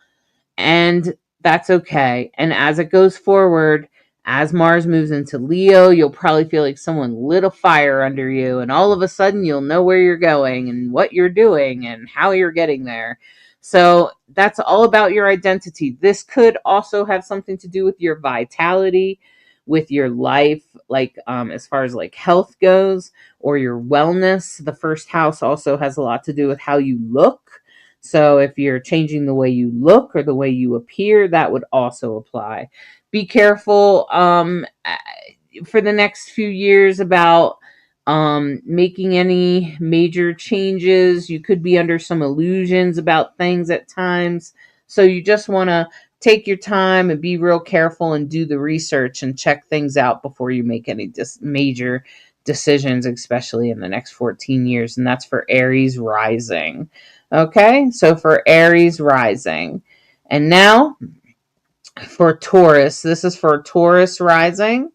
Speaker 1: And that's okay. And as it goes forward, As Mars moves into Leo, you'll probably feel like someone lit a fire under you, and all of a sudden you'll know where you're going and what you're doing and how you're getting there. So that's all about your identity. This could also have something to do with your vitality, with your life, like as far as like health goes, or your wellness. The first house also has a lot to do with how you look. So if you're changing the way you look or the way you appear, that would also apply. Be careful for the next few years about making any major changes. You could be under some illusions about things at times. So you just want to take your time and be real careful and do the research and check things out before you make any major decisions, especially in the next 14 years. And that's for Aries rising. Okay, so for Aries rising. And now for Taurus. This is for Taurus rising.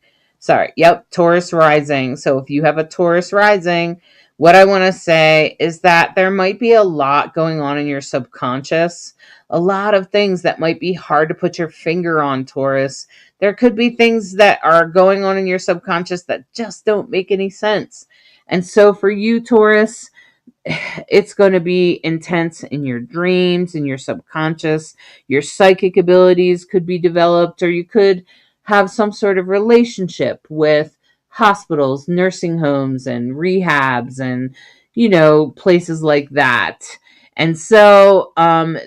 Speaker 1: Taurus rising. So if you have a Taurus rising, what I want to say is that there might be a lot going on in your subconscious, a lot of things that might be hard to put your finger on, Taurus. There could be things that are going on in your subconscious that just don't make any sense. And so for you, Taurus, it's going to be intense in your dreams, in your subconscious. Your psychic abilities could be developed, or you could have some sort of relationship with hospitals, nursing homes, and rehabs, and places like that. And so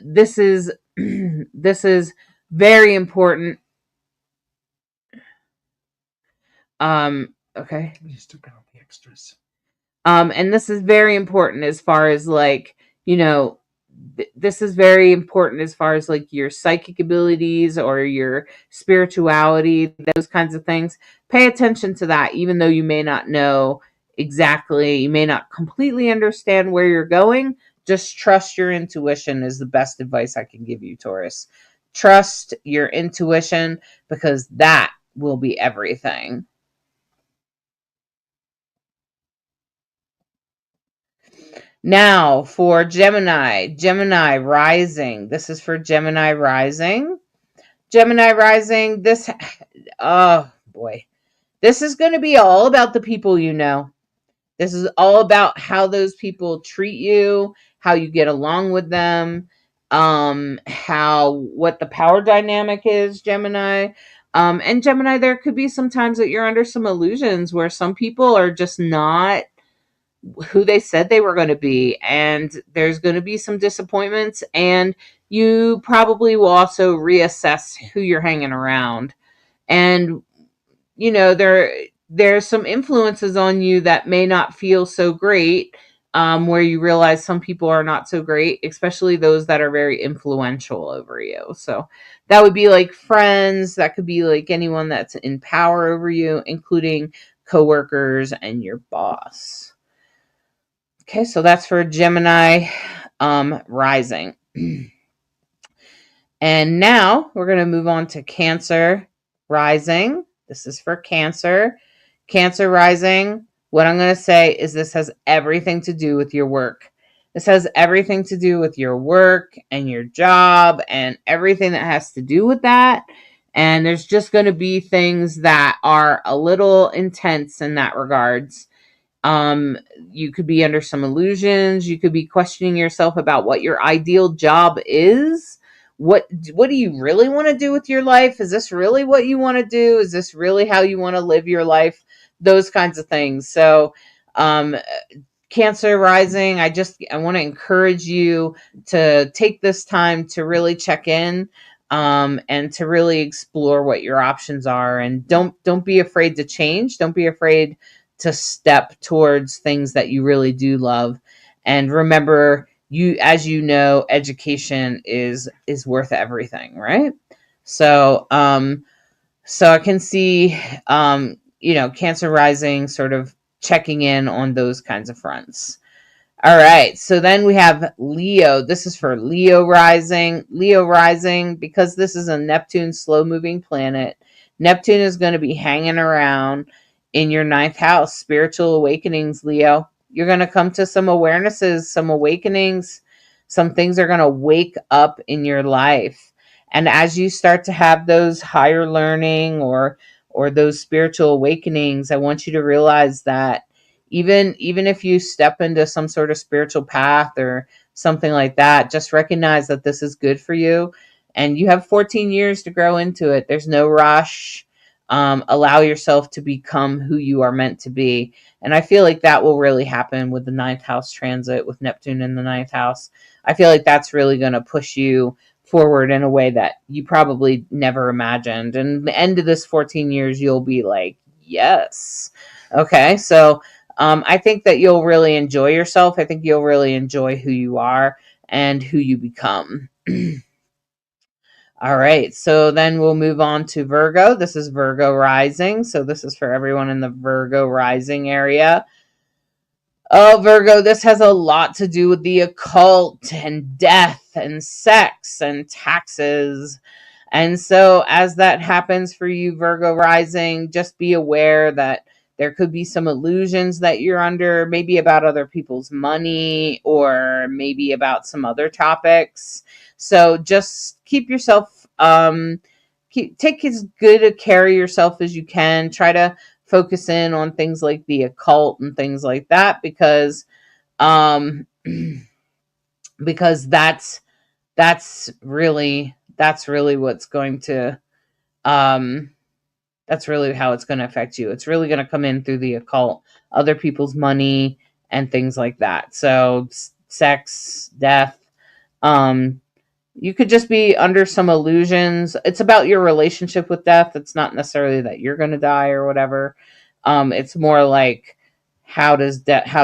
Speaker 1: this is this is very important. Okay.
Speaker 2: You just took out the extras.
Speaker 1: And this is very important as far as like, this is very important as far as like your psychic abilities or your spirituality, those kinds of things. Pay attention to that, even though you may not know exactly, you may not completely understand where you're going. Just trust your intuition is the best advice I can give you, Taurus. Trust your intuition, because that will be everything. Now for Gemini rising. This is for Gemini rising. Gemini rising, oh boy. This is going to be all about the people you know. This is all about how those people treat you, how you get along with them, what the power dynamic is, Gemini. And Gemini, there could be some times that you're under some illusions where some people are just not who they said they were going to be, and there's going to be some disappointments, and you probably will also reassess who you're hanging around. And there's some influences on you that may not feel so great, where you realize some people are not so great, especially those that are very influential over you. So that would be like friends, that could be like anyone that's in power over you, including coworkers and your boss. Okay, so that's for Gemini rising. And now we're going to move on to Cancer rising. This is for Cancer. Cancer rising. What I'm going to say is this has everything to do with your work. This has everything to do with your work and your job and everything that has to do with that. And there's just going to be things that are a little intense in that regards. You could be under some illusions. You could be questioning yourself about what your ideal job is. What do you really want to do with your life? Is this really what you want to do? Is this really how you want to live your life? Those kinds of things. So, Cancer rising, I want to encourage you to take this time to really check in, and to really explore what your options are. And don't be afraid to change. Don't be afraid to step towards things that you really do love. And remember, as you know, education is worth everything, right? So I can see Cancer rising sort of checking in on those kinds of fronts. All right, so then we have Leo. This is for Leo rising. Leo rising, because this is a Neptune slow-moving planet. Neptune is going to be hanging around in your 9th house, spiritual awakenings, Leo. You're going to come to some awarenesses, some awakenings. Some things are going to wake up in your life. And as you start to have those higher learning or or those spiritual awakenings, I want you to realize that even if you step into some sort of spiritual path or something like that, just recognize that this is good for you, and you have 14 years to grow into it. There's no rush. Allow yourself to become who you are meant to be. And I feel like that will really happen with the 9th house transit, with Neptune in the 9th house. I feel like that's really going to push you forward in a way that you probably never imagined. And the end of this 14 years, you'll be like, yes. Okay. So I think that you'll really enjoy yourself. I think you'll really enjoy who you are and who you become. All right, so then we'll move on to Virgo. This is Virgo rising. So this is for everyone in the Virgo rising area. Oh, Virgo, this has a lot to do with the occult and death and sex and taxes. And so as that happens for you, Virgo rising, just be aware that there could be some illusions that you're under, maybe about other people's money or maybe about some other topics. So just keep yourself, take as good a care of yourself as you can. Try to focus in on things like the occult and things like that, because because that's really what's going to that's really how it's going to affect you. It's really going to come in through the occult, other people's money and things like that. So sex, death, you could just be under some illusions. It's about your relationship with death. It's not necessarily that you're going to die or whatever. It's more like, how do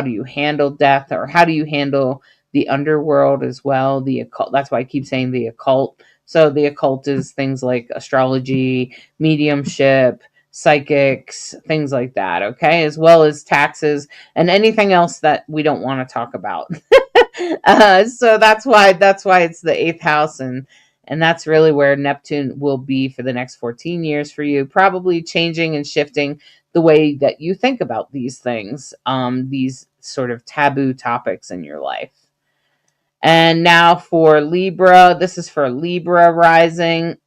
Speaker 1: you handle death, or how do you handle the underworld as well? The occult. That's why I keep saying the occult. So the occult is things like astrology, mediumship, psychics, things like that. Okay. As well as taxes and anything else that we don't want to talk about. So that's why it's the 8th house, and that's really where Neptune will be for the next 14 years for you, probably changing and shifting the way that you think about these things, these sort of taboo topics in your life. And now for Libra, this is for Libra rising.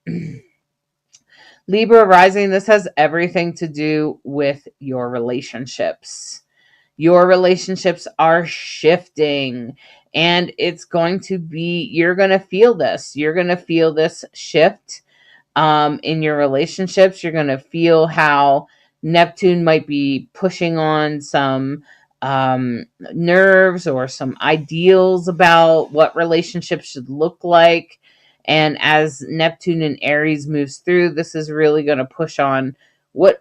Speaker 1: Libra rising, this has everything to do with your relationships. Your relationships are shifting, and it's going to be, you're going to feel this. You're going to feel this shift in your relationships. You're going to feel how Neptune might be pushing on some nerves or some ideals about what relationships should look like. And as Neptune in Aries moves through, this is really going to push on what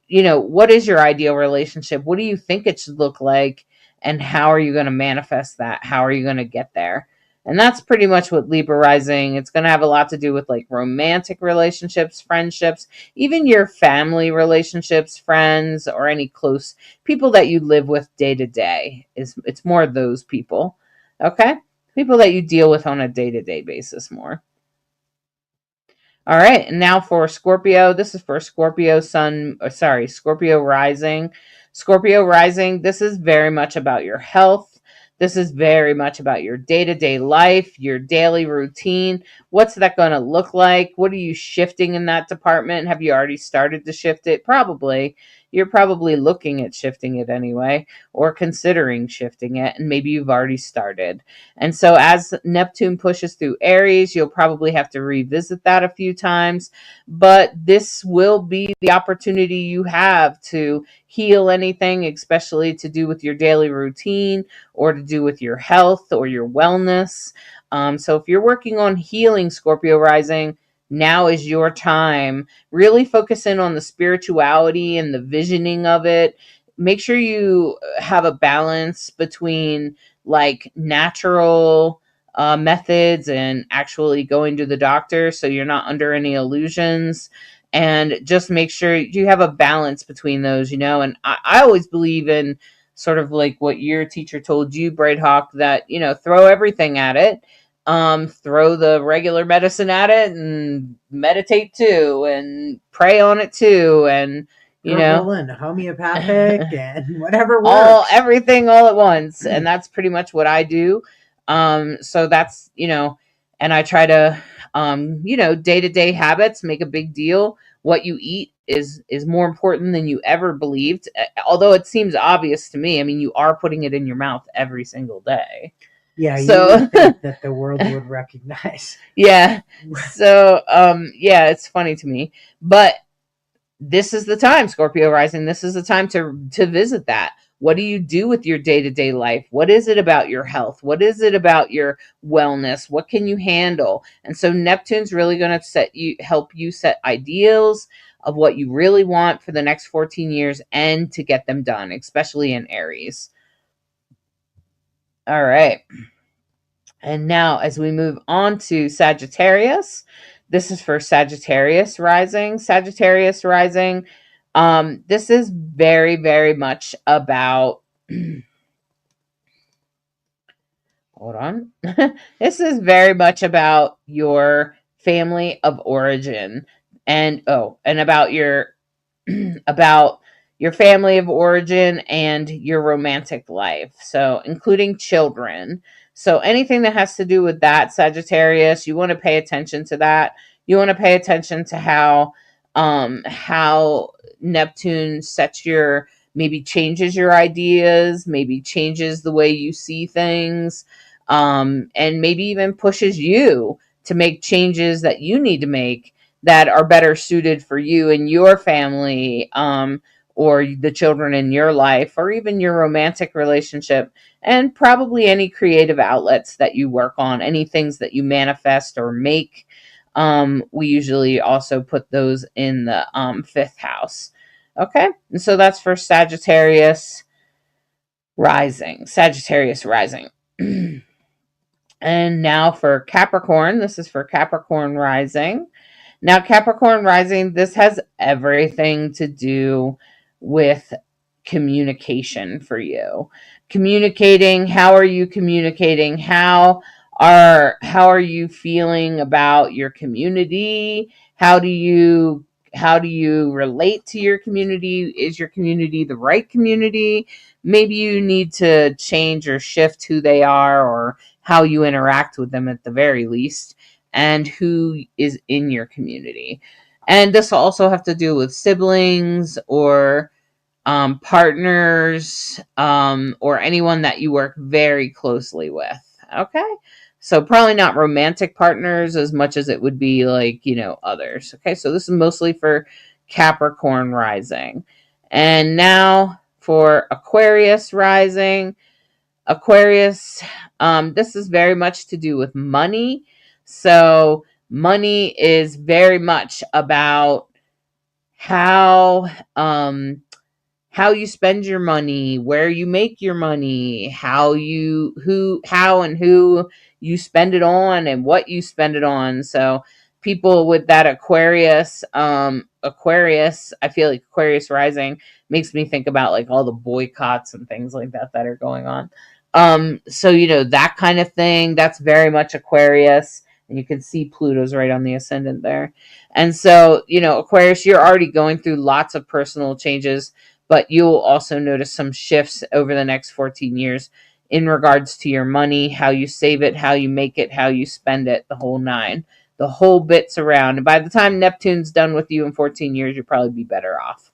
Speaker 1: is your ideal relationship? What do you think it should look like? And how are you going to manifest that? How are you going to get there? And that's pretty much what Libra rising. It's going to have a lot to do with like romantic relationships, friendships, even your family relationships, friends, or any close people that you live with day to day. It's more those people. Okay? People that you deal with on a day-to-day basis more. All right, and now for Scorpio. This is for Scorpio rising. Scorpio rising, this is very much about your health. This is very much about your day-to-day life, your daily routine. What's that going to look like? What are you shifting in that department? Have you already started to shift it? Probably. You're probably looking at shifting it anyway, or considering shifting it, and maybe you've already started. And so as Neptune pushes through Aries, you'll probably have to revisit that a few times, but this will be the opportunity you have to heal anything, especially to do with your daily routine or to do with your health or your wellness. So if you're working on healing, Scorpio rising, now is your time. Really focus in on the spirituality and the visioning of it. Make sure you have a balance between like natural methods and actually going to the doctor, so you're not under any illusions. And just make sure you have a balance between those, and I always believe in sort of like what your teacher told you, Bright Hawk, that, throw everything at it. Throw the regular medicine at it and meditate too and pray on it too. And,
Speaker 2: herbal and homeopathic and whatever works.
Speaker 1: Everything all at once. And that's pretty much what I do. So that's, and I try to day-to-day habits make a big deal. What you eat is more important than you ever believed. Although it seems obvious to me. I mean, you are putting it in your mouth every single day.
Speaker 2: Yeah,
Speaker 1: So,
Speaker 2: you would think that the world would recognize.
Speaker 1: Yeah. So, it's funny to me. But this is the time, Scorpio rising. This is the time to visit that. What do you do with your day-to-day life? What is it about your health? What is it about your wellness? What can you handle? And so Neptune's really going to help you set ideals of what you really want for the next 14 years and to get them done, especially in Aries. All right. And now as we move on to Sagittarius, this is for Sagittarius rising. Sagittarius rising. This is very, very much about, hold on. This is very much about your family of origin and about your, about your family of origin and your romantic life. So including children. So anything that has to do with that, Sagittarius, you want to pay attention to that. You want to pay attention to how Neptune maybe changes your ideas, maybe changes the way you see things, and maybe even pushes you to make changes that you need to make that are better suited for you and your family, or the children in your life, or even your romantic relationship, and probably any creative outlets that you work on, any things that you manifest or make. We usually also put those in the 5th house. Okay, and so that's for Sagittarius rising. Sagittarius rising. And now for Capricorn. This is for Capricorn rising. Now, Capricorn rising, this has everything to do with communication for you. Communicating, how are you communicating? How are you feeling about your community? How do you relate to your community? Is your community the right community? Maybe you need to change or shift who they are or how you interact with them at the very least, and who is in your community. And this will also have to do with siblings or partners, or anyone that you work very closely with. Okay. So probably not romantic partners as much as it would be like, others. Okay. So this is mostly for Capricorn rising. And now for Aquarius rising. Aquarius, this is very much to do with money. So money is very much about how you spend your money, where you make your money, how and who you spend it on, and what you spend it on. So people with that Aquarius, I feel like Aquarius rising makes me think about like all the boycotts and things like that are going on. So that kind of thing, that's very much Aquarius. And you can see Pluto's right on the ascendant there. And so, Aquarius, you're already going through lots of personal changes, but you'll also notice some shifts over the next 14 years in regards to your money, how you save it, how you make it, how you spend it, the whole nine, the whole bits around. And by the time Neptune's done with you in 14 years, you'll probably be better off.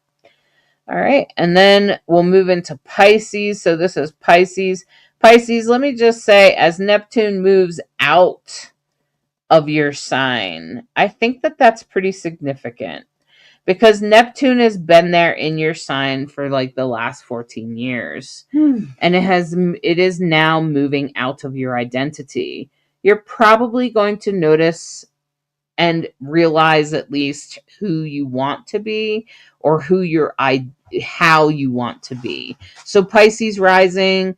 Speaker 1: All right. And then we'll move into Pisces. So this is Pisces. Pisces, let me just say, as Neptune moves out of your sign, I think that that's pretty significant, because Neptune has been there in your sign for like the last 14 years. And it is now moving out of your identity. You're probably going to notice and realize at least who you want to be, or how you want to be. So Pisces rising,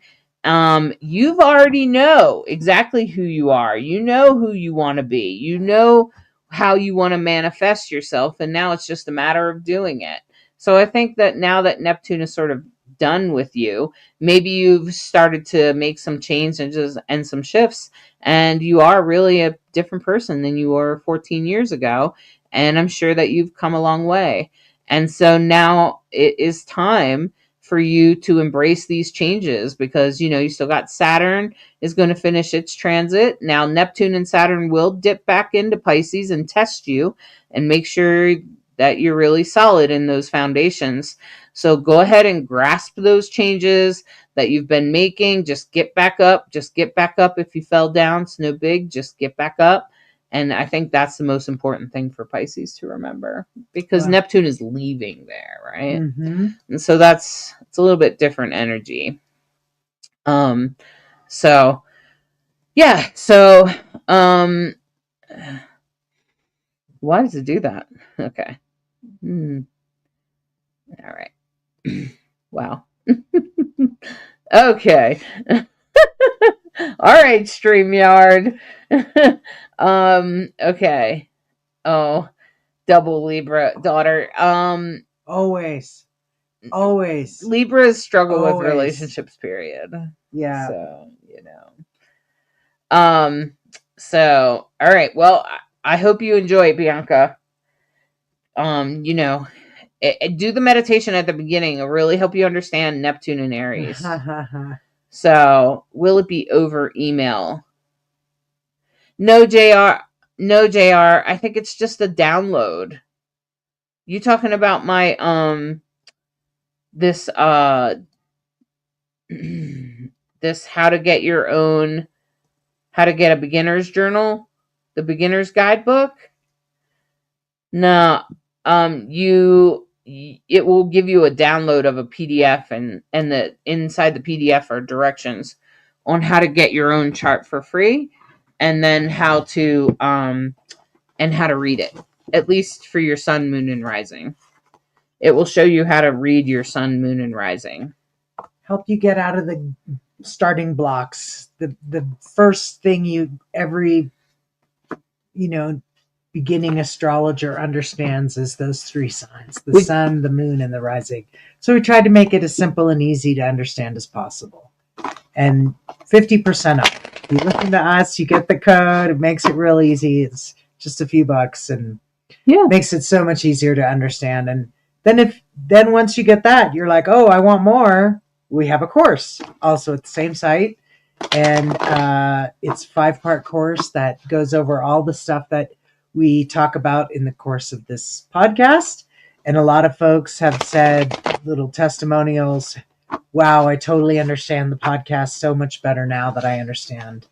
Speaker 1: you've already know exactly who you are. You know who you want to be. You know how you want to manifest yourself, and now it's just a matter of doing it. So I think that now that Neptune is sort of done with you, maybe you've started to make some changes and some shifts, and you are really a different person than you were 14 years ago, and I'm sure that you've come a long way. And so now it is time for you to embrace these changes, because, you still got Saturn is going to finish its transit. Now, Neptune and Saturn will dip back into Pisces and test you and make sure that you're really solid in those foundations. So go ahead and grasp those changes that you've been making. Just get back up. Just get back up. If you fell down, it's no big. Just get back up. And I think that's the most important thing for Pisces to remember, because Neptune is leaving there, right?
Speaker 2: Mm-hmm.
Speaker 1: And so it's a little bit different energy. So yeah. So, why does it do that? Okay. All right. Wow. Okay. All right, StreamYard. Okay. Oh, double Libra daughter.
Speaker 2: Always.
Speaker 1: Libras struggle with relationships, period.
Speaker 2: Yeah.
Speaker 1: So, So, all right. Well, I hope you enjoy it, Bianca. Do the meditation at the beginning. It'll really help you understand Neptune and Aries. So, will it be over email? No, JR. I think it's just a download. You talking about my this this how to get a beginner's journal, the beginner's guidebook? No, it will give you a download of a PDF, and the inside the PDF are directions on how to get your own chart for free, and then how to read it, at least for your sun, moon, and rising. It will show you how to read your sun, moon, and rising.
Speaker 2: Help you get out of the starting blocks. The first thing every beginning astrologer understands is those three signs: the sun, the moon, and the rising. So we tried to make it as simple and easy to understand as possible. And 50% off. You listen to us, you get the code. It makes it real easy. It's just a few bucks, and makes it so much easier to understand. And then once you get that, you're like, oh, I want more. We have a course also at the same site, and it's a 5-part course that goes over all the stuff that we talk about in the course of this podcast. And a lot of folks have said little testimonials. Wow, I totally understand the podcast so much better now that I understand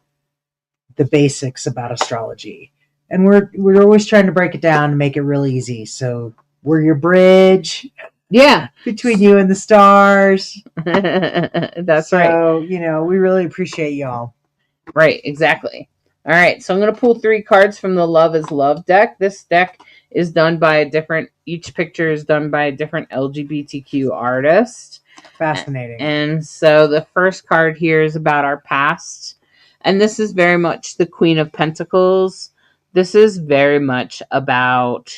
Speaker 2: the basics about astrology. And we're always trying to break it down and make it really easy. So we're your bridge.
Speaker 1: Yeah.
Speaker 2: Between you and the stars.
Speaker 1: That's right.
Speaker 2: So, we really appreciate y'all.
Speaker 1: Right, exactly. All right, so I'm going to pull 3 cards from the Love is Love deck. This deck is done by each picture is done by a different LGBTQ artist.
Speaker 2: Fascinating.
Speaker 1: And so the first card here is about our past. And this is very much the Queen of Pentacles. This is very much about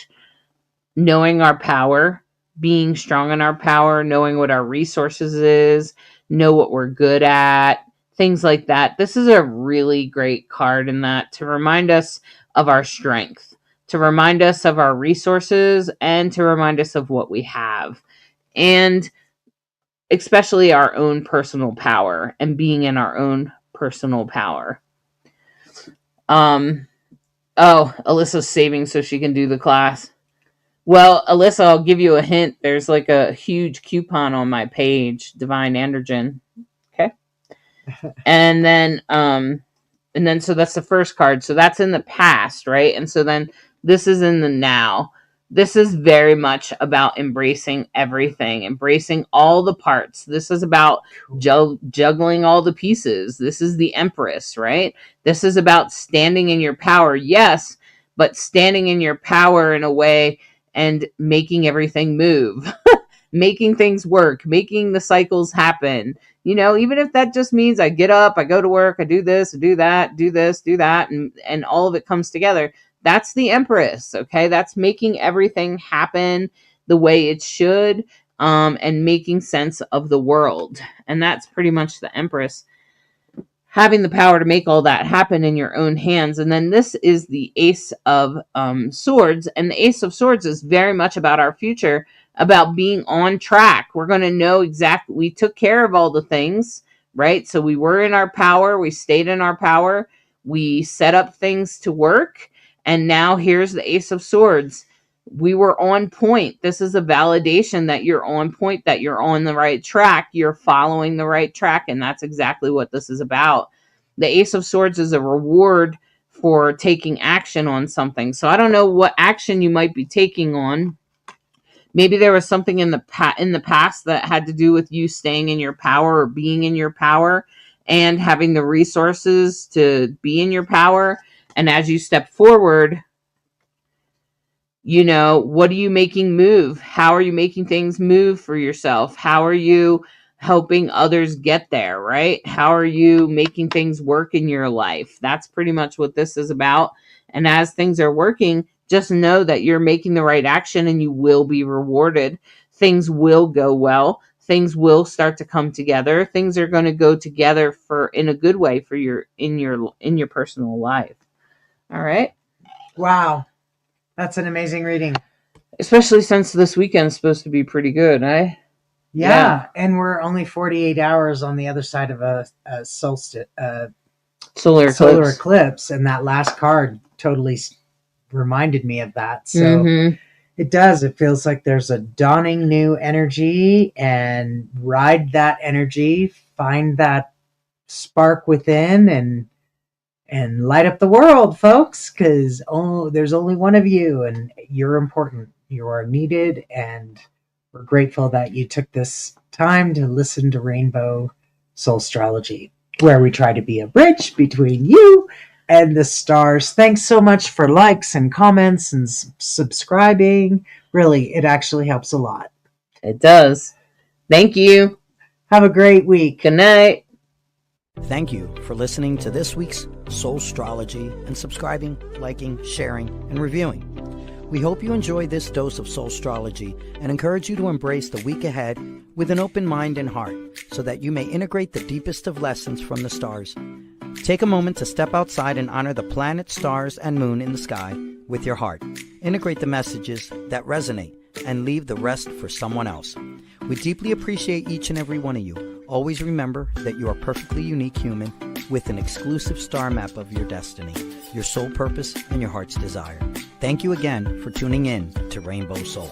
Speaker 1: knowing our power, being strong in our power, knowing what our resources is, know what we're good at, things like that. This is a really great card in that to remind us of our strength, to remind us of our resources, and to remind us of what we have. And especially our own personal power and being in our own personal power. Alyssa's saving so she can do the class. Well, Alyssa, I'll give you a hint. There's like a huge coupon on my page, Divine Androgen. Okay. And then so that's the first card. So that's in the past, right? And so then this is in the now. This is very much about embracing everything, embracing all the parts. This is about juggling all the pieces. This is the Empress, right? This is about standing in your power, yes, but standing in your power in a way and making everything move, making things work, making the cycles happen. Even if that just means I get up, I go to work, I do this, I do that, do this, do that, and all of it comes together. That's the Empress, okay? That's making everything happen the way it should, and making sense of the world. And that's pretty much the Empress, having the power to make all that happen in your own hands. And then this is the Ace of Swords. And the Ace of Swords is very much about our future, about being on track. We're going to know exactly, we took care of all the things, right? So we were in our power. We stayed in our power. We set up things to work. And now here's the Ace of Swords. We were on point. This is a validation that you're on point, that you're on the right track. You're following the right track. And that's exactly what this is about. The Ace of Swords is a reward for taking action on something. So I don't know what action you might be taking on. Maybe there was something in the past that had to do with you staying in your power or being in your power and having the resources to be in your power. And as you step forward, you know, what are you making move? How are you making things move for yourself? How are you helping others get there, right? How are you making things work in your life? That's pretty much what this is about. And as things are working, just know that you're making the right action and you will be rewarded. Things will go well. Things will start to come together. Things are going to go together in a good way for in your personal life. All right.
Speaker 2: Wow. That's an amazing reading.
Speaker 1: Especially since this weekend is supposed to be pretty good, eh?
Speaker 2: Yeah. And we're only 48 hours on the other side of a solstice,
Speaker 1: solar
Speaker 2: eclipse. And that last card totally reminded me of that. So it does. It feels like there's a dawning new energy, and ride that energy, find that spark within, and light up the world, folks, because there's only one of you, and you're important. You are needed, and we're grateful that you took this time to listen to Rainbow Soulstrology, where we try to be a bridge between you and the stars. Thanks so much for likes and comments and subscribing. Really, it actually helps a lot.
Speaker 1: It does. Thank you.
Speaker 2: Have a great week.
Speaker 1: Good night.
Speaker 3: Thank you for listening to this week's Soulstrology and subscribing, liking, sharing, and reviewing. We hope you enjoy this dose of Soulstrology and encourage you to embrace the week ahead with an open mind and heart so that you may integrate the deepest of lessons from the stars. Take a moment to step outside and honor the planets, stars, and moon in the sky with your heart. Integrate the messages that resonate and leave the rest for someone else. We deeply appreciate each and every one of you. Always remember that you are a perfectly unique human with an exclusive star map of your destiny, your soul purpose, and your heart's desire. Thank you again for tuning in to Rainbow Soul.